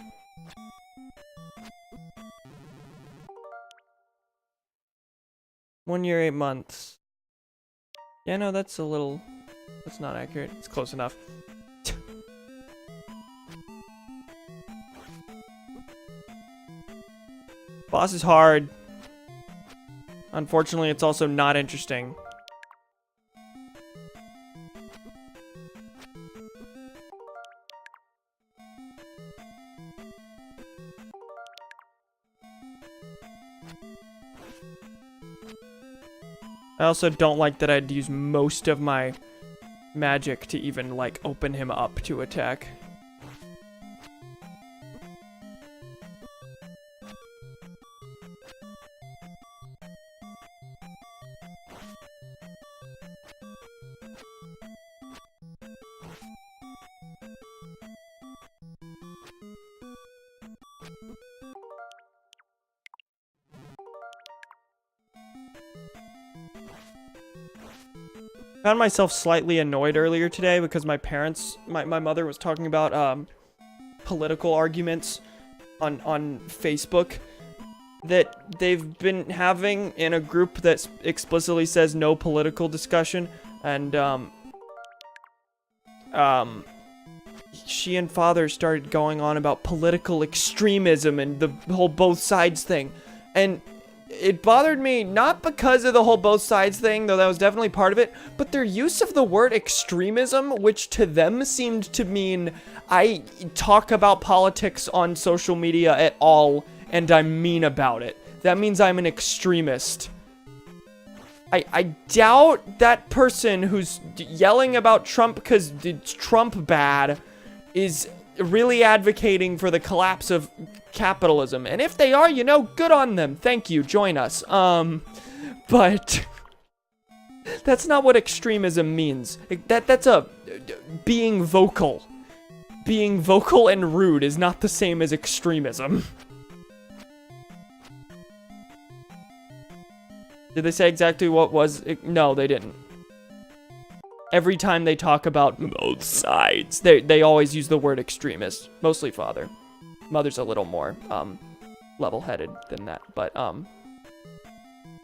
One year, 8 months. Yeah, no, that's a little... That's not accurate. It's close enough. Boss is hard. Unfortunately, it's also not interesting. I also don't like that I'd use most of my magic to even, like, open him up to attack. Found myself slightly annoyed earlier today because my parents, my mother was talking about political arguments on Facebook that they've been having in a group that explicitly says no political discussion, and she and father started going on about political extremism and the whole both sides thing, and it bothered me, not because of the whole both sides thing, though that was definitely part of it, but their use of the word extremism, which to them seemed to mean I talk about politics on social media at all, and I'm mean about it. That means I'm an extremist. I doubt that person who's yelling about Trump because it's Trump bad is really advocating for the collapse of capitalism. And if they are, you know, good on them. Thank you. Join us. But that's not what extremism means. That's a being vocal. Being vocal and rude is not the same as extremism. Did they say exactly what was it? No, they didn't. Every time they talk about both sides, they always use the word extremist. Mostly father. Mother's a little more level-headed than that, but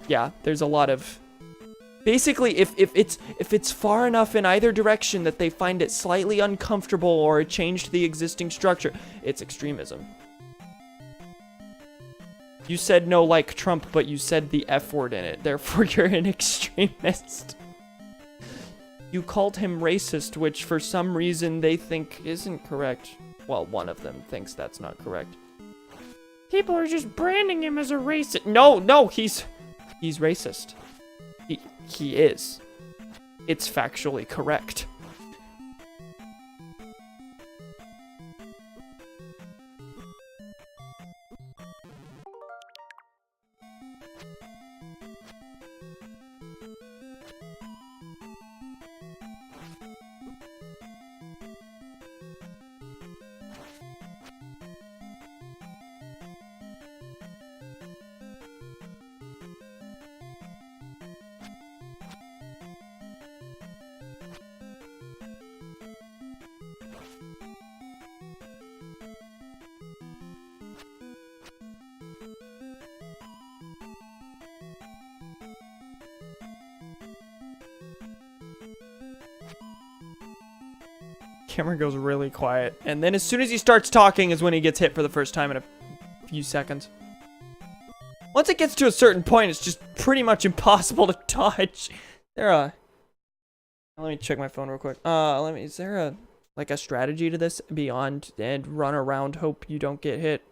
yeah, there's a lot of Basically, if it's far enough in either direction that they find it slightly uncomfortable or a change to the existing structure, it's extremism. You said no like Trump, but you said the F word in it. Therefore, you're an extremist. You called him racist, which for some reason they think isn't correct. Well, one of them thinks that's not correct. People are just branding him as a racist. No, he's racist. He is. It's factually correct. Camera goes really quiet, and then as soon as he starts talking is when he gets hit for the first time in a few seconds. Once it gets to a certain point, it's just pretty much impossible to dodge. Let me check my phone real quick. Is there a strategy to this beyond and run around, hope you don't get hit?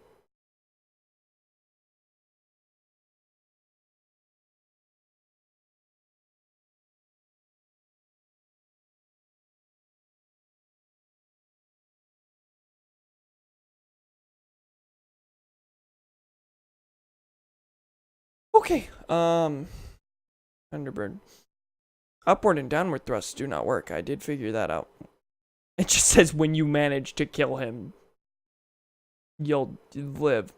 Okay, Thunderbird. Upward and downward thrusts do not work. I did figure that out. It just says when you manage to kill him, you'll live.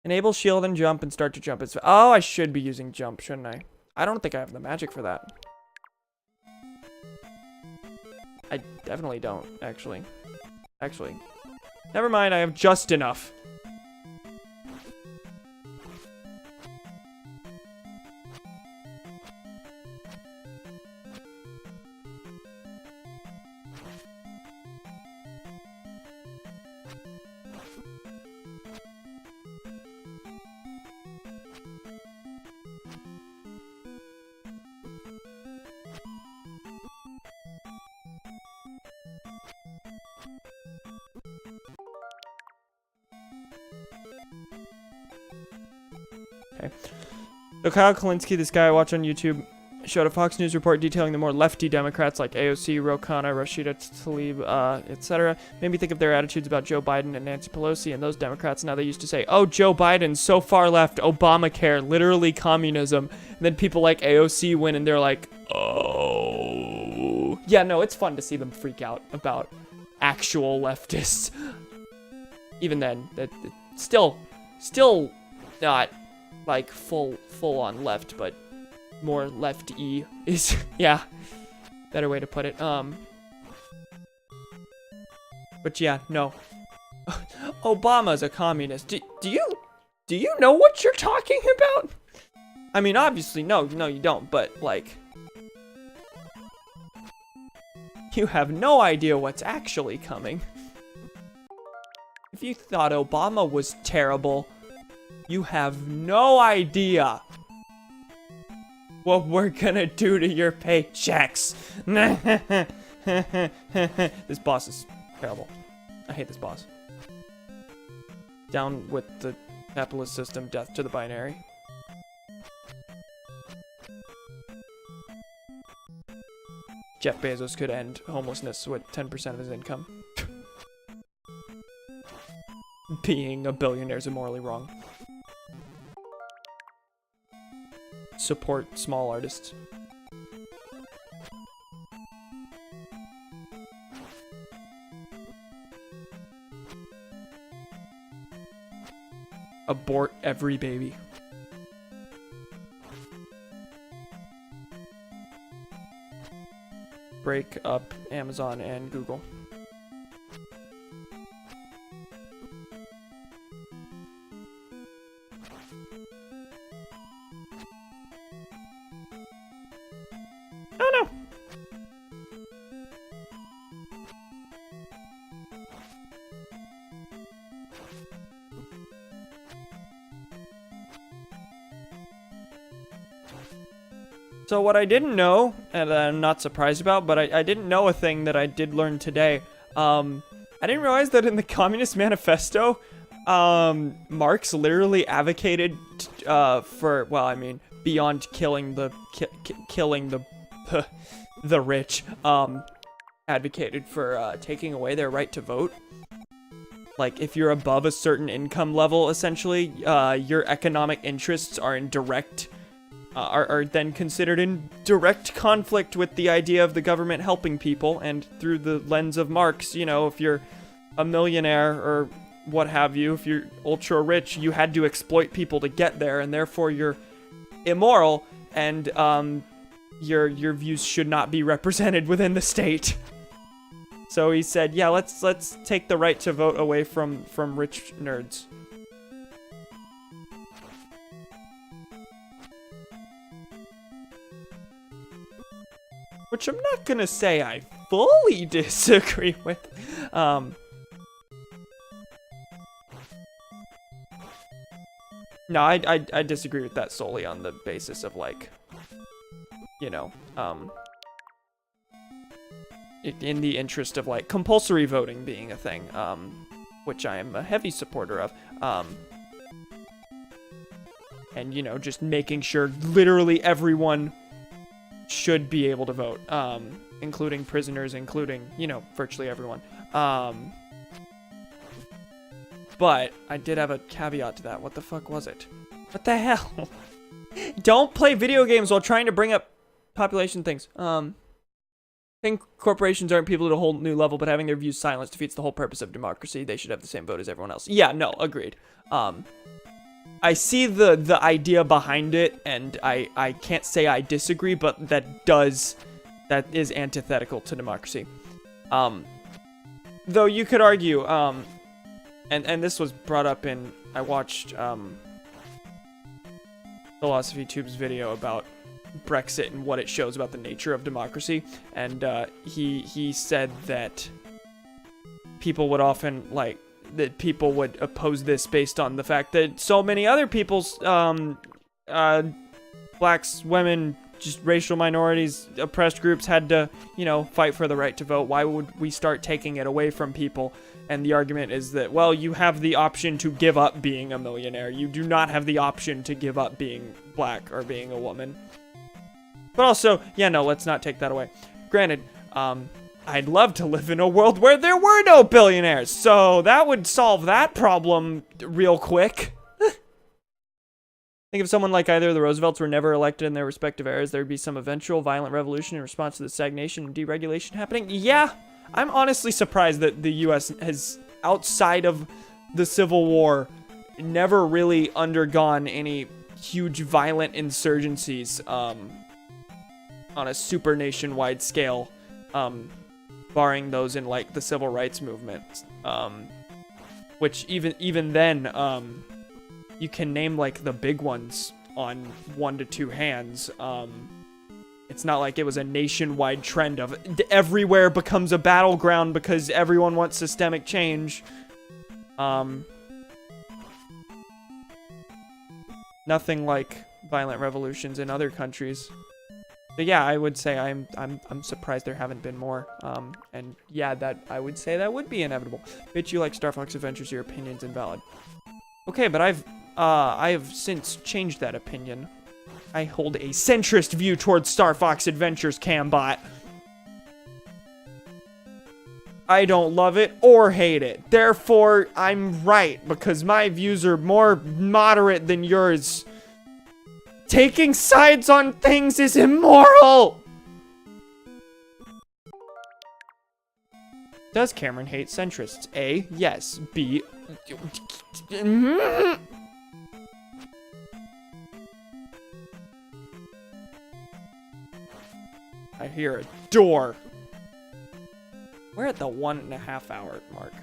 Enable shield and jump and start to jump. Oh, I should be using jump, shouldn't I? I don't think I have the magic for that. I definitely don't, actually. Never mind, I have just enough. Okay. So Kyle Kalinske, this guy I watch on YouTube, showed a Fox News report detailing the more lefty Democrats like AOC, Ro Khanna, Rashida Tlaib, etc. Made me think of their attitudes about Joe Biden and Nancy Pelosi and those Democrats. Now they used to say, oh, Joe Biden, so far left, Obamacare, literally communism. And then people like AOC win and they're like, oh. Yeah, no, it's fun to see them freak out about actual leftists. Even then, that still not like full on left, but more left-y is, yeah, better way to put it. But yeah, no. Obama's a communist. Do you know what you're talking about? I mean, obviously, no, you don't, but like, you have no idea what's actually coming. If you thought Obama was terrible, you have no idea what we're gonna do to your paychecks. This boss is terrible. I hate this boss. Down with the capitalist system, death to the binary. Jeff Bezos could end homelessness with 10% of his income. Being a billionaire is immorally wrong. Support small artists. Abort every baby. Break up Amazon and Google. So what I didn't know, and I'm not surprised about, but I didn't know a thing that I did learn today. I didn't realize that in the Communist Manifesto, Marx literally advocated for, well, I mean, beyond killing the the rich, advocated for taking away their right to vote. Like, if you're above a certain income level, essentially, your economic interests are in direct, are then considered in direct conflict with the idea of the government helping people. And through the lens of Marx, you know, if you're a millionaire or what have you, if you're ultra rich, you had to exploit people to get there, and therefore you're immoral, and your views should not be represented within the state. So he said, yeah, let's take the right to vote away from rich nerds. Which I'm not gonna say I fully disagree with. No, I disagree with that solely on the basis of, like, you know, in the interest of, like, compulsory voting being a thing, which I am a heavy supporter of, and, you know, just making sure literally everyone should be able to vote, including prisoners, including, you know, virtually everyone. But I did have a caveat to that. What the fuck was it? What the hell? Don't play video games while trying to bring up population things. I think corporations aren't people at a whole new level, but having their views silenced defeats the whole purpose of democracy. They should have the same vote as everyone else. Yeah, no, agreed. I see the idea behind it, and I can't say I disagree, but that is antithetical to democracy. Though you could argue, and this was brought up in, I watched Philosophy Tube's video about Brexit and what it shows about the nature of democracy, and he said that people would often, like, that people would oppose this based on the fact that so many other people's, blacks, women, just racial minorities, oppressed groups had to, you know, fight for the right to vote. Why would we start taking it away from people? And the argument is that, well, you have the option to give up being a millionaire. You do not have the option to give up being black or being a woman. But also, yeah, no, let's not take that away. Granted, I'd love to live in a world where there were no billionaires, so that would solve that problem real quick. Think if someone like either of the Roosevelts were never elected in their respective eras, there would be some eventual violent revolution in response to the stagnation and deregulation happening. Yeah, I'm honestly surprised that the U.S. has, outside of the Civil War, never really undergone any huge violent insurgencies on a super nationwide scale, barring those in, like, the civil rights movement, which even then, you can name, like, the big ones on 1 to 2 hands. It's not like it was a nationwide trend of everywhere becomes a battleground because everyone wants systemic change. Nothing like violent revolutions in other countries. But yeah, I would say I'm surprised there haven't been more. And yeah, that I would say that would be inevitable. Bitch, you like Star Fox Adventures, your opinion's invalid. Okay, but I have since changed that opinion. I hold a centrist view towards Star Fox Adventures, Cambot. I don't love it or hate it. Therefore, I'm right, because my views are more moderate than yours. Taking sides on things is immoral! Does Cameron hate centrists? A, yes. B, I hear a door. We're at the 1.5 hour mark.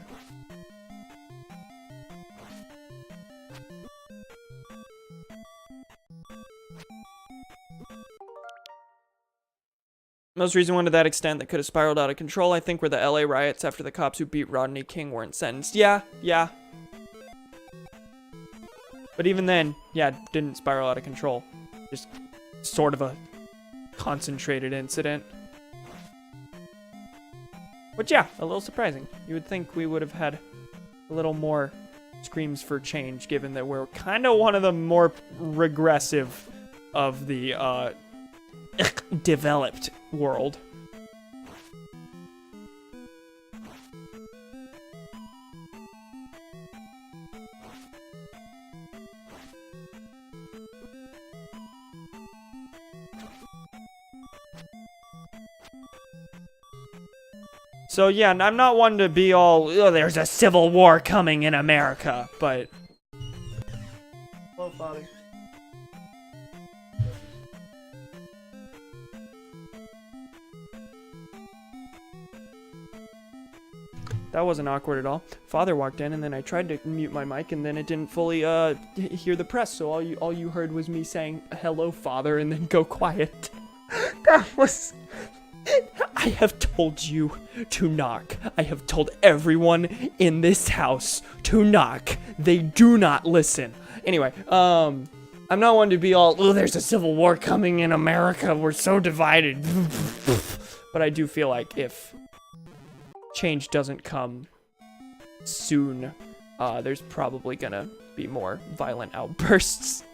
Most recent one to that extent that could have spiraled out of control, I think, were the LA riots after the cops who beat Rodney King weren't sentenced. Yeah. But even then, yeah, it didn't spiral out of control. Just sort of a concentrated incident. But yeah, a little surprising. You would think we would have had a little more screams for change, given that we're kind of one of the more regressive of the developed world. So yeah, I'm not one to be all, oh, there's a civil war coming in America, but... Hello, Father. That wasn't awkward at all. Father walked in, and then I tried to mute my mic, and then it didn't fully hear the press, so all you heard was me saying, hello, Father, and then go quiet. That was... I have told you to knock. I have told everyone in this house to knock. They do not listen. Anyway, I'm not one to be all, oh, there's a civil war coming in America. We're so divided. But I do feel like if change doesn't come soon, there's probably gonna be more violent outbursts.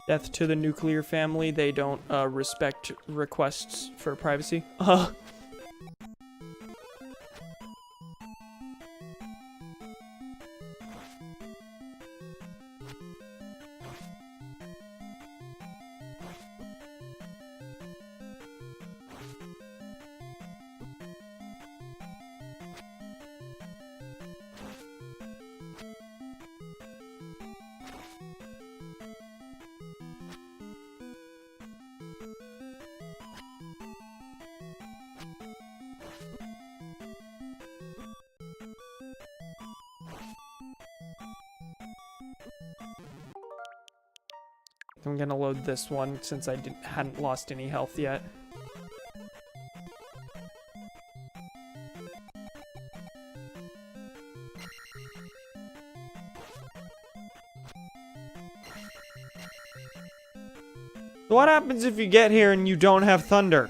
Death to the nuclear family. They don't respect requests for privacy. I'm gonna load this one since I hadn't lost any health yet. What happens if you get here and you don't have thunder?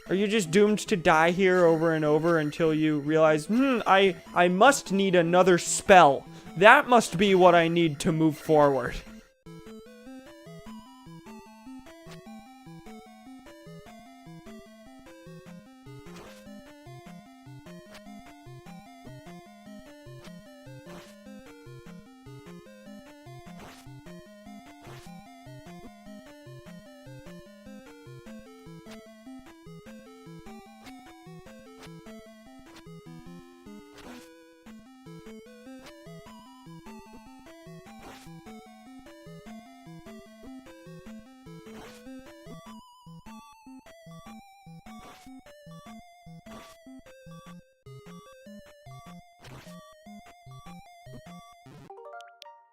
Are you just doomed to die here over and over until you realize, I must need another spell. That must be what I need to move forward.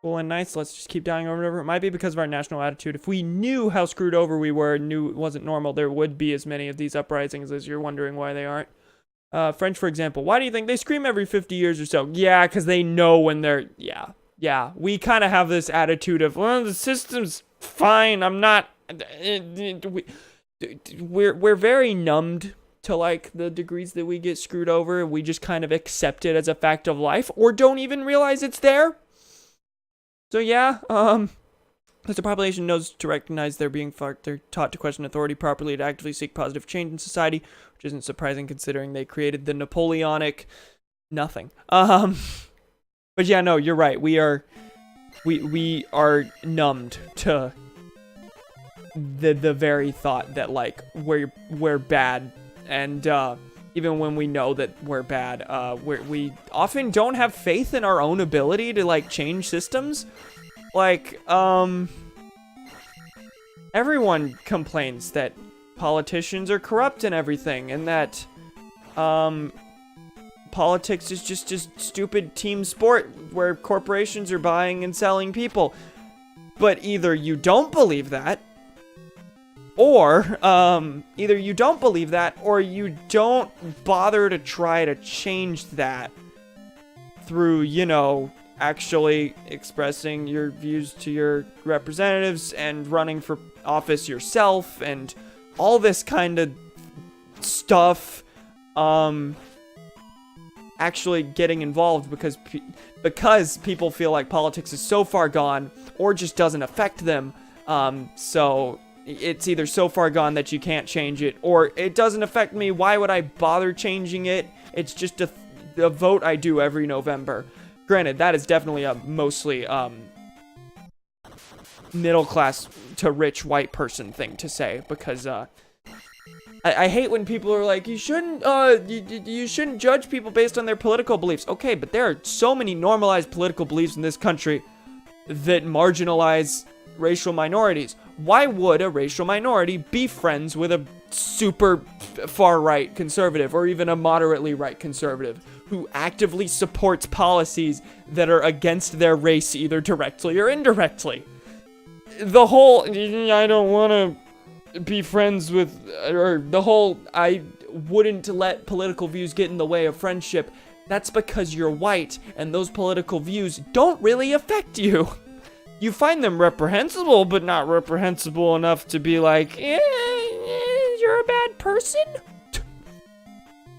Cool and nice. Let's just keep dying over and over. It might be because of our national attitude. If we knew how screwed over we were and knew it wasn't normal, there would be as many of these uprisings as you're wondering why they aren't. French, for example. Why do you think they scream every 50 years or so? Yeah, because they know when they're... Yeah. We kind of have this attitude of, well, the system's fine. I'm not... We're very numbed to, like, the degrees that we get screwed over. We just kind of accept it as a fact of life or don't even realize it's there. So yeah, as the population knows to recognize they're being fucked, they're taught to question authority properly, to actively seek positive change in society, which isn't surprising considering they created the Napoleonic nothing. But yeah, no, you're right. We are numbed to the very thought that, like, we're bad, and even when we know that we're bad, we often don't have faith in our own ability to, like, change systems. Like, everyone complains that politicians are corrupt and everything, and that politics is just a stupid team sport where corporations are buying and selling people. But either you don't believe that, or you don't bother to try to change that through, you know, actually expressing your views to your representatives and running for office yourself and all this kind of stuff. Actually getting involved because people feel like politics is so far gone or just doesn't affect them. So it's either so far gone that you can't change it, or it doesn't affect me. Why would I bother changing it? It's just a vote I do every November. Granted, that is definitely a mostly middle class to rich white person thing to say, because I hate when people are like, you shouldn't judge people based on their political beliefs. Okay, but there are so many normalized political beliefs in this country that marginalize racial minorities. Why would a racial minority be friends with a super far-right conservative or even a moderately right conservative who actively supports policies that are against their race either directly or indirectly? The whole, I don't want to be friends with, or the whole, I wouldn't let political views get in the way of friendship, that's because you're white and those political views don't really affect you. You find them reprehensible, but not reprehensible enough to be like, you're a bad person?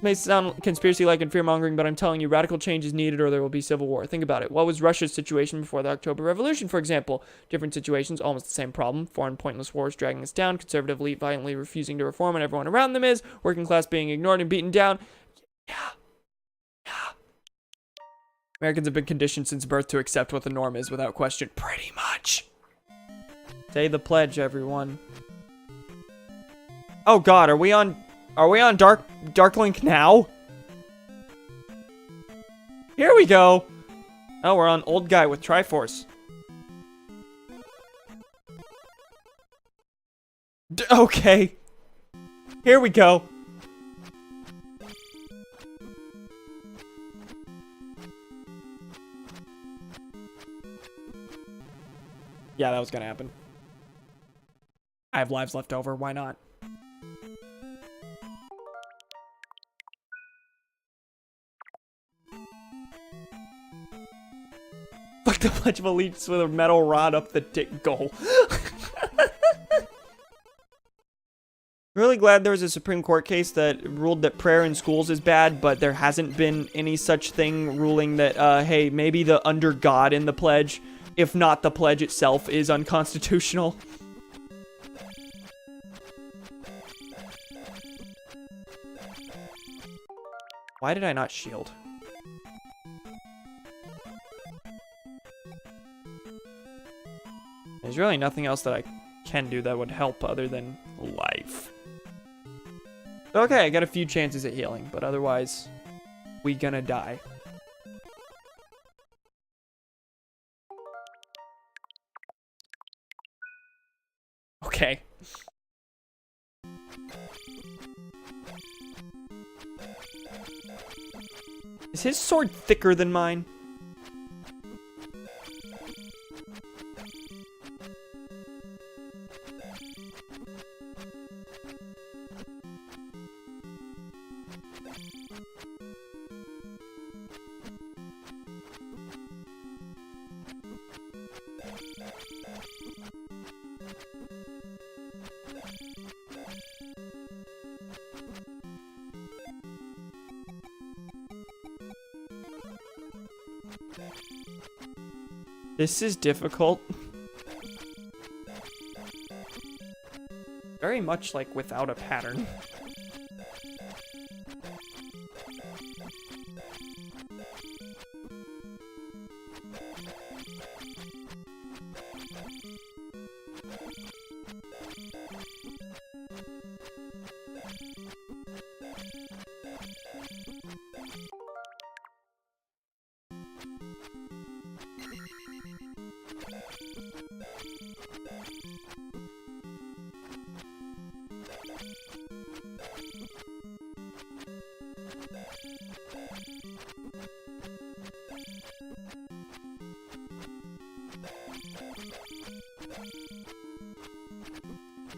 May sound conspiracy-like and fear-mongering, but I'm telling you, radical change is needed or there will be civil war. Think about it. What was Russia's situation before the October Revolution, for example? Different situations, almost the same problem. Foreign pointless wars dragging us down, conservative elite violently refusing to reform and everyone around them is, working class being ignored and beaten down. Yeah. Americans have been conditioned since birth to accept what the norm is without question. Pretty much. Say the pledge, everyone. Oh god, are we on Darklink now? Here we go. Oh, we're on Old Guy with Triforce. Okay. Here we go. Yeah, that was gonna happen. I have lives left over, why not? Fuck the Pledge of Allegiance with a metal rod up the dick goal. Really glad there was a Supreme Court case that ruled that prayer in schools is bad, but there hasn't been any such thing ruling that, hey, maybe the under God in the pledge, if not the pledge itself, is unconstitutional. Why did I not shield? There's really nothing else that I can do that would help other than life. Okay, I got a few chances at healing, but otherwise, we gonna die. Okay. Is his sword thicker than mine? This is difficult. Very much like without a pattern.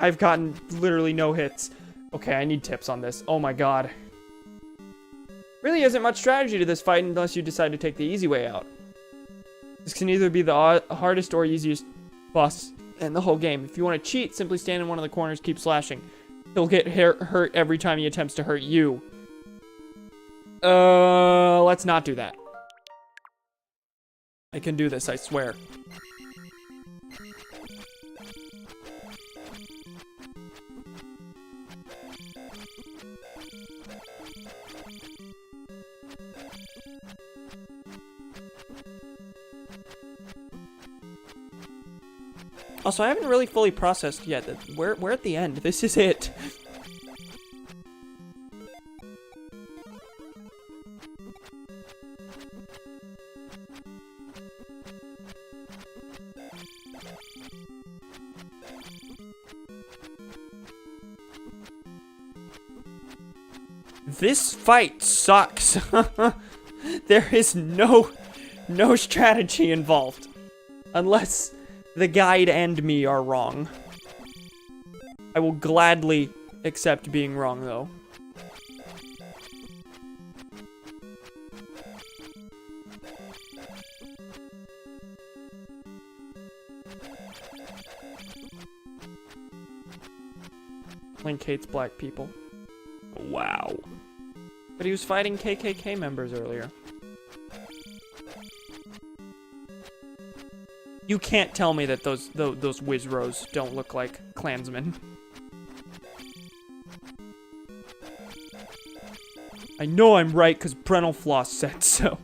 I've gotten literally no hits. Okay, I need tips on this. Oh my god. Really isn't much strategy to this fight unless you decide to take the easy way out. This can either be the hardest or easiest boss in the whole game. If you want to cheat, simply stand in one of the corners, keep slashing. He'll get hurt every time he attempts to hurt you. Let's not do that. I can do this, I swear. Also, I haven't really fully processed yet that we're at the end. This is it. This fight sucks. There is no strategy involved. Unless the guide and me are wrong. I will gladly accept being wrong, though. Link hates black people. Wow. But he was fighting KKK members earlier. You can't tell me that those Wizros don't look like Klansmen. I know I'm right because Brental Floss said so.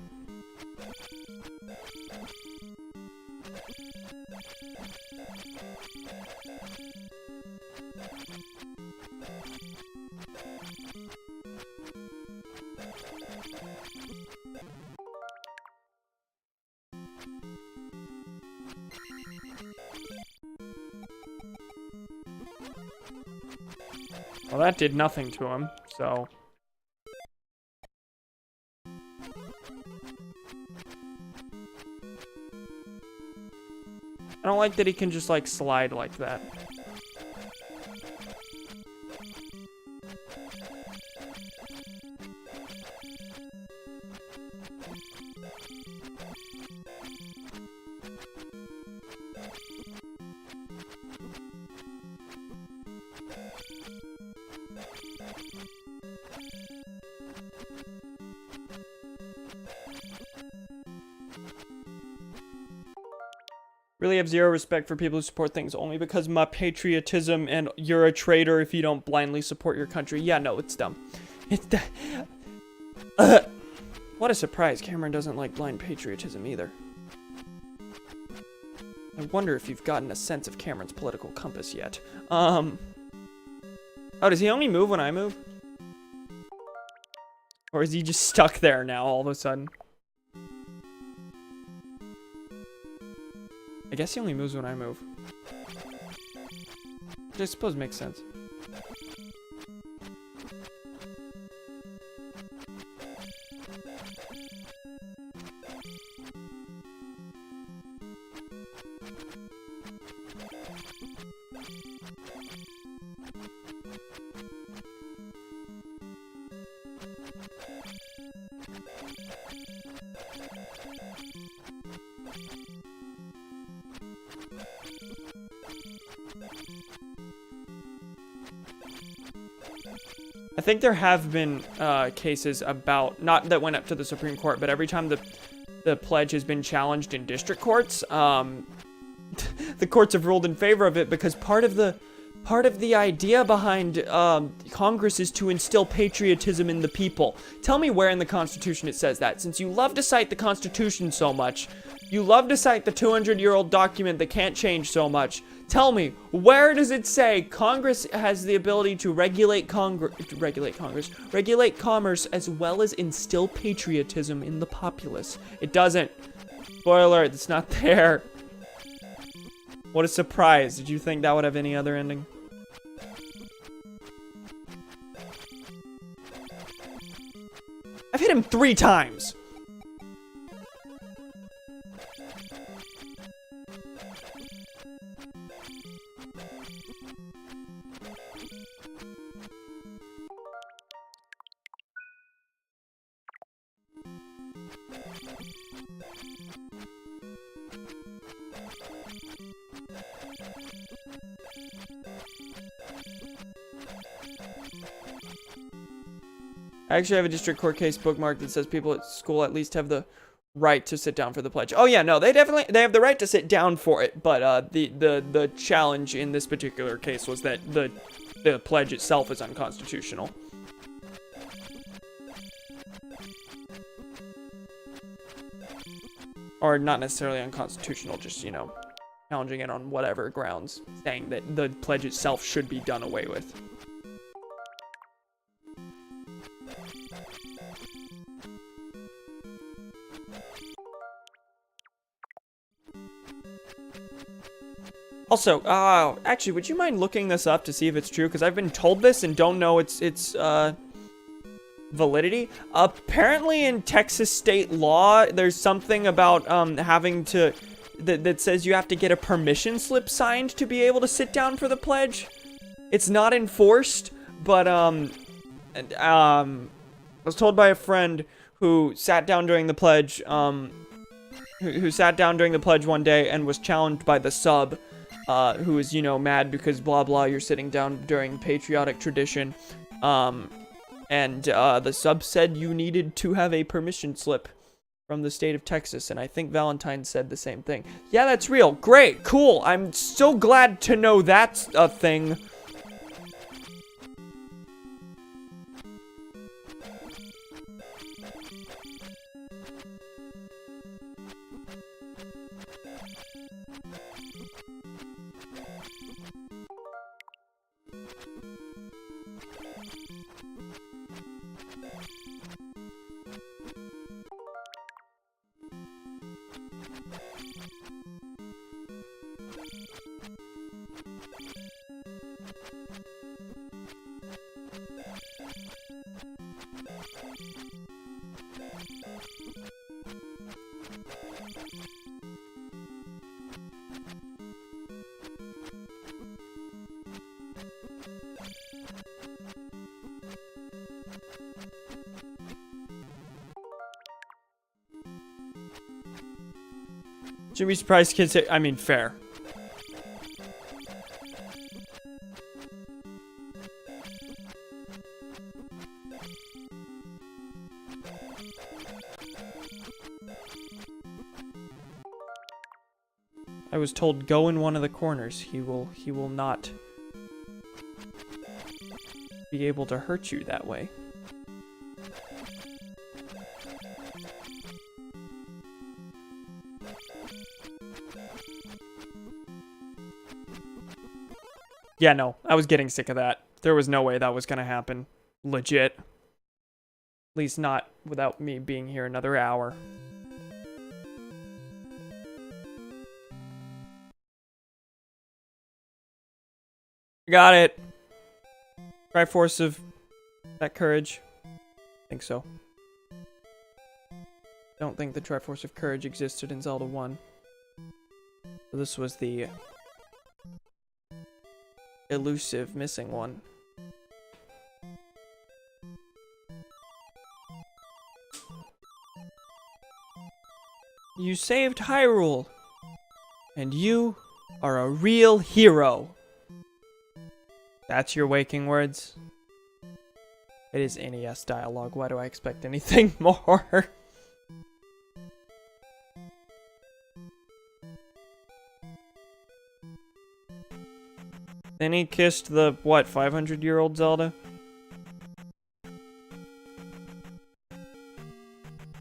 Well, that did nothing to him, so... I don't like that he can just, like, slide like that. Really have zero respect for people who support things only because my patriotism and you're a traitor if you don't blindly support your country. Yeah, no, it's dumb. It's what a surprise. Cameron doesn't like blind patriotism either. I wonder if you've gotten a sense of Cameron's political compass yet. Oh, does he only move when I move? Or is he just stuck there now all of a sudden? I guess he only moves when I move. Which I suppose makes sense. I think there have been cases about, not that went up to the Supreme Court, but every time the pledge has been challenged in district courts, the courts have ruled in favor of it because part of the idea behind Congress is to instill patriotism in the people. Tell me where in the Constitution it says that. Since you love to cite the Constitution so much, you love to cite the 200-year-old document that can't change so much. Tell me, where does it say Congress has the ability to regulate commerce as well as instill patriotism in the populace? It doesn't. Spoiler alert, it's not there. What a surprise. Did you think that would have any other ending? I've hit him 3 times. I actually have a district court case bookmark that says people at school at least have the right to sit down for the pledge. Oh yeah, no, they have the right to sit down for it, but the challenge in this particular case was that the pledge itself is unconstitutional. Or not necessarily unconstitutional, just, you know, challenging it on whatever grounds, saying that the pledge itself should be done away with. Also, actually, would you mind looking this up to see if it's true? Because I've been told this and don't know its validity. Apparently in Texas state law, there's something about having to that says you have to get a permission slip signed to be able to sit down for the pledge. It's not enforced, but I was told by a friend who sat down during the pledge, who sat down during the pledge one day and was challenged by the sub, who was, you know, mad because blah blah, you're sitting down during patriotic tradition. And the sub said you needed to have a permission slip from the state of Texas, and I think Valentine said the same thing. Yeah, that's real. Great, cool. I'm so glad to know that's a thing. Should be surprised kids say, I mean, fair. I was told go in one of the corners. He will not be able to hurt you that way. Yeah, no, I was getting sick of that. There was no way that was gonna happen. Legit. At least not without me being here another hour. Got it. Triforce of that courage. I think so. Don't think the Triforce of Courage existed in Zelda 1. So this was the elusive missing one. You saved Hyrule, and you are a real hero. That's your waking words? It is NES dialogue. Why do I expect anything more? Then he kissed the, what, 500-year-old Zelda?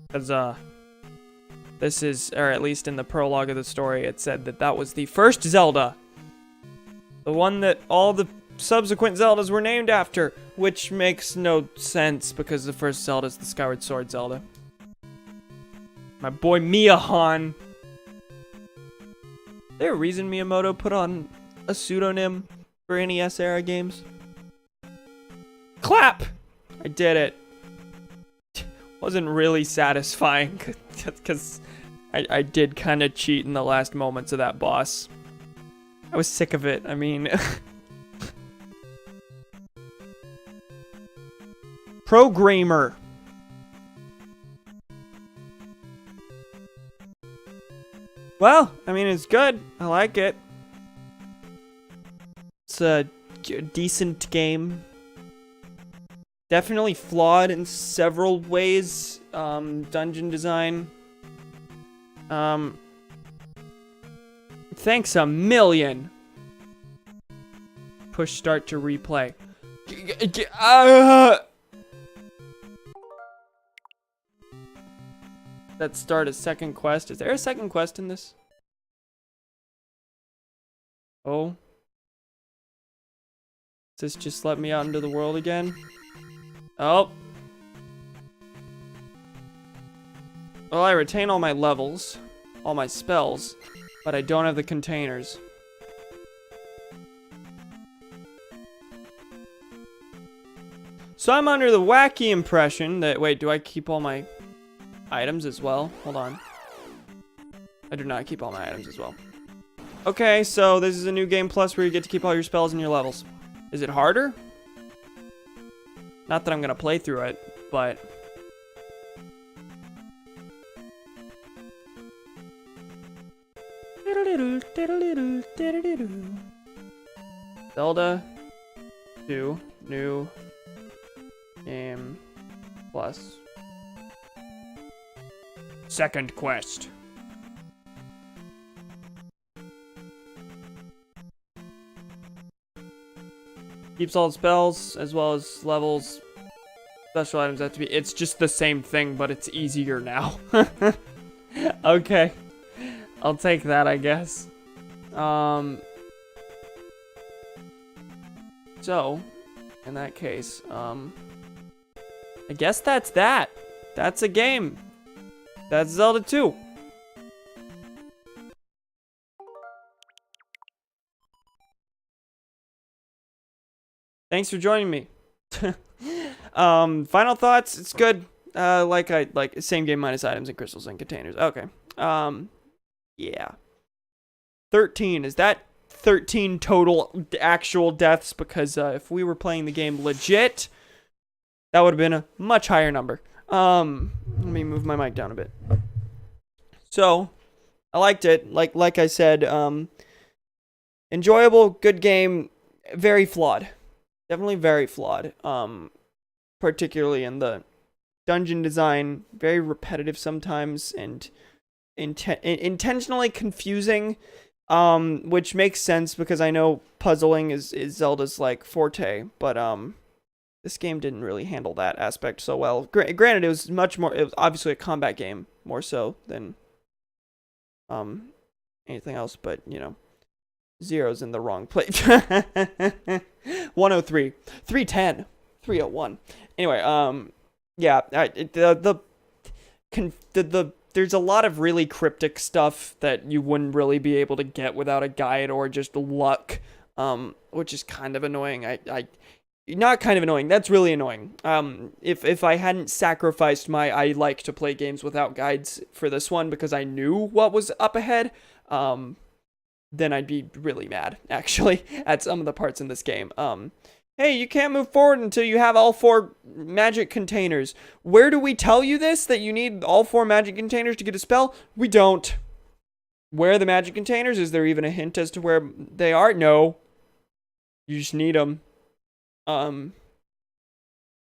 Because, this is, or at least in the prologue of the story, it said that that was the first Zelda. The one that all the subsequent Zeldas were named after, which makes no sense because the first Zelda is the Skyward Sword Zelda. My boy Miyahan. Is there a reason Miyamoto put on a pseudonym for NES era games? Clap! I did it. Wasn't really satisfying because I did kind of cheat in the last moments of that boss. I was sick of it. I mean, programmer. Well, I mean, it's good. I like it. It's a decent game. Definitely flawed in several ways. Dungeon design. Thanks a million. Push start to replay. Let's start a second quest. Is there a second quest in this? Oh. Does this just let me out into the world again? Oh. Well, I retain all my levels, all my spells, but I don't have the containers. So I'm under the wacky impression that, wait, do I keep all my items as well? Hold on. I do not keep all my items as well. Okay, so this is a new game plus where you get to keep all your spells and your levels. Is it harder? Not that I'm gonna play through it, but... Zelda 2 new game plus second quest. Keeps all the spells as well as levels. Special items have to be. It's just the same thing, but it's easier now. Okay, I'll take that, I guess. So, in that case, I guess that's that. That's a game. That's Zelda 2. Thanks for joining me. Final thoughts. It's good. Like same game minus items and crystals and containers. Okay. Yeah. 13. Is that 13 total actual deaths? Because if we were playing the game legit, that would have been a much higher number. Let me move my mic down a bit. So, I liked it. Like I said, enjoyable, good game, very flawed. Definitely very flawed. Particularly in the dungeon design, very repetitive sometimes and intentionally confusing. Which makes sense because I know puzzling is Zelda's like forte, but this game didn't really handle that aspect so well. Granted, it was obviously a combat game more so than anything else, but you know, zero's in the wrong place. 103, 310, 301. Anyway, yeah, there's a lot of really cryptic stuff that you wouldn't really be able to get without a guide or just luck, which is kind of annoying. Not kind of annoying. That's really annoying. If I hadn't sacrificed I like to play games without guides for this one because I knew what was up ahead, then I'd be really mad, actually, at some of the parts in this game. Hey, you can't move forward until you have all 4 magic containers. Where do we tell you this, that you need all 4 magic containers to get a spell? We don't. Where are the magic containers? Is there even a hint as to where they are? No. You just need them.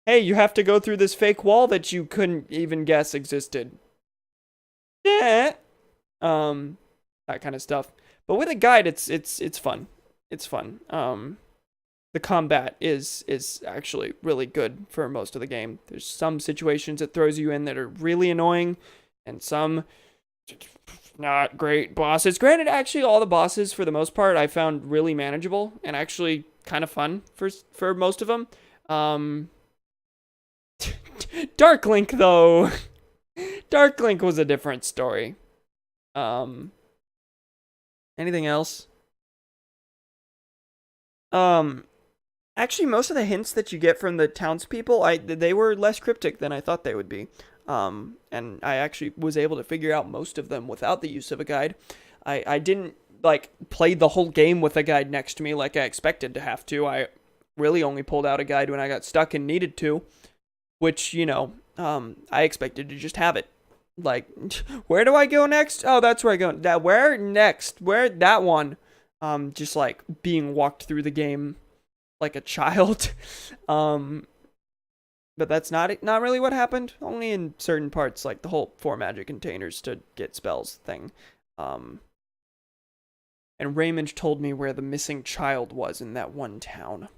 Hey, you have to go through this fake wall that you couldn't even guess existed. Yeah. That kind of stuff. But with a guide, it's fun. It's fun. The combat is actually really good for most of the game. There's some situations it throws you in that are really annoying, and some not great bosses. Granted, actually, all the bosses, for the most part, I found really manageable and actually kind of fun for most of them. Dark Link, though. Dark Link was a different story. Anything else? Actually, most of the hints that you get from the townspeople, they were less cryptic than I thought they would be. And I actually was able to figure out most of them without the use of a guide. I didn't, play the whole game with a guide next to me like I expected to have to. I really only pulled out a guide when I got stuck and needed to, which, you know, I expected to just have it. like, where do I go next? Oh, that's where I go. That where next? Where that one? Just like being walked through the game like a child. um, but that's not really what happened. Only in certain parts, like the whole 4 magic containers to get spells thing. Um, and Raymond told me where the missing child was in that one town.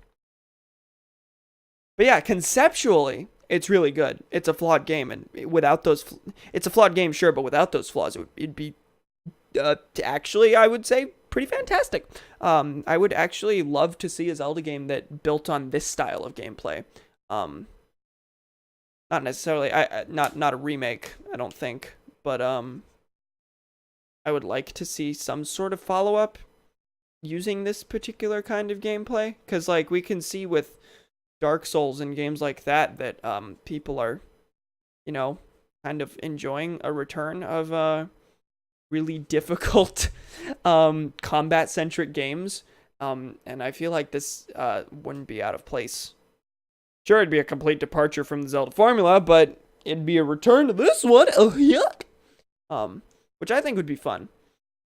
But yeah, conceptually, it's really good. It's a flawed game, and without those, it's a flawed game, sure, but without those flaws, it'd be actually, I would say, pretty fantastic. I would actually love to see a Zelda game that built on this style of gameplay. Not necessarily, not a remake, I don't think, but I would like to see some sort of follow up using this particular kind of gameplay, because like we can see with Dark Souls and games like that people are, kind of enjoying a return of really difficult combat centric games. And I feel like this wouldn't be out of place. Sure, it'd be a complete departure from the Zelda formula, but it'd be a return to this one. Oh, yuck. Which I think would be fun.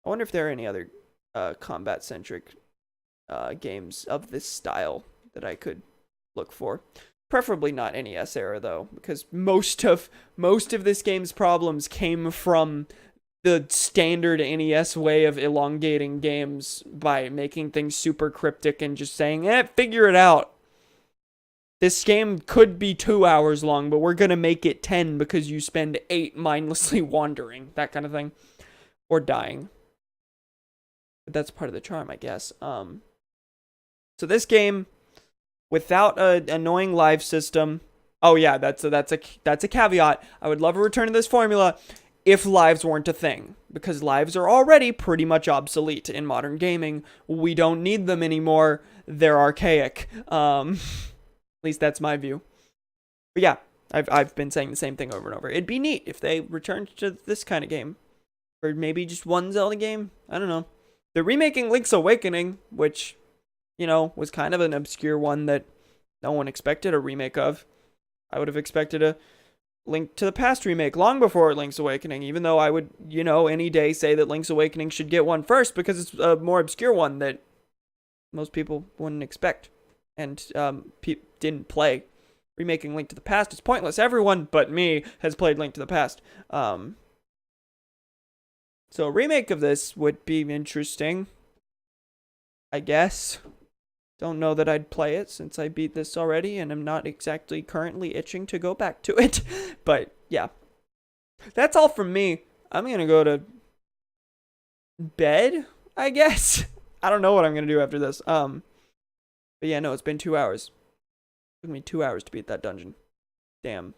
I wonder if there are any other combat centric games of this style that I could look for. Preferably not NES era though, because most of this game's problems came from the standard NES way of elongating games by making things super cryptic and just saying, figure it out. This game could be 2 hours long, but we're gonna make it 10 because you spend 8 mindlessly wandering, that kind of thing, or dying. But that's part of the charm, I guess. So this game, without an annoying live system, oh yeah, that's a caveat. I would love a return to this formula if lives weren't a thing, because lives are already pretty much obsolete in modern gaming. We don't need them anymore. They're archaic. At least that's my view. But yeah, I've been saying the same thing over and over. It'd be neat if they returned to this kind of game, or maybe just one Zelda game. I don't know. They're remaking Link's Awakening, which, was kind of an obscure one that no one expected a remake of. I would have expected a Link to the Past remake long before Link's Awakening, even though I would, any day say that Link's Awakening should get one first because it's a more obscure one that most people wouldn't expect and didn't play. Remaking Link to the Past is pointless. Everyone but me has played Link to the Past. So a remake of this would be interesting, I guess. Don't know that I'd play it since I beat this already and I'm not exactly currently itching to go back to it. But yeah, that's all from me. I'm gonna go to bed, I guess. I don't know what I'm gonna do after this. But yeah, no, it's been 2 hours. It took me 2 hours to beat that dungeon. Damn.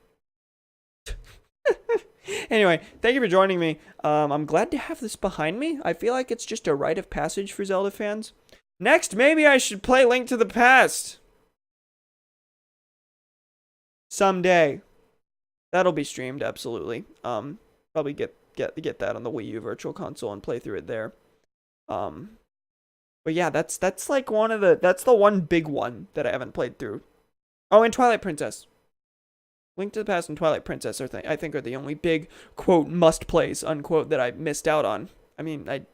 Anyway, thank you for joining me. I'm glad to have this behind me. I feel like it's just a rite of passage for Zelda fans. Next, maybe I should play Link to the Past. Someday. That'll be streamed, absolutely. Probably get that on the Wii U Virtual Console and play through it there. But yeah, that's like that's the one big one that I haven't played through. Oh, and Twilight Princess. Link to the Past and Twilight Princess I think are the only big, quote, must-plays, unquote, that I missed out on. I mean, I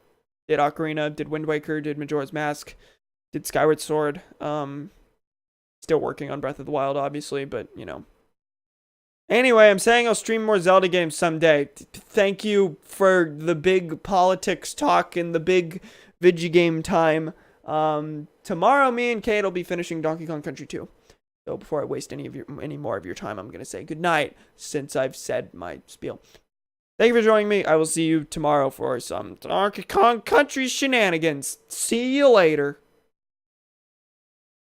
did Ocarina, did Wind Waker, did Majora's Mask, did Skyward Sword. Still working on Breath of the Wild, obviously, but, Anyway, I'm saying I'll stream more Zelda games someday. Thank you for the big politics talk and the big video game time. Tomorrow, me and Kate will be finishing Donkey Kong Country 2. So before I waste any more of your time, I'm going to say goodnight since I've said my spiel. Thank you for joining me. I will see you tomorrow for some Donkey Kong Country shenanigans. See you later.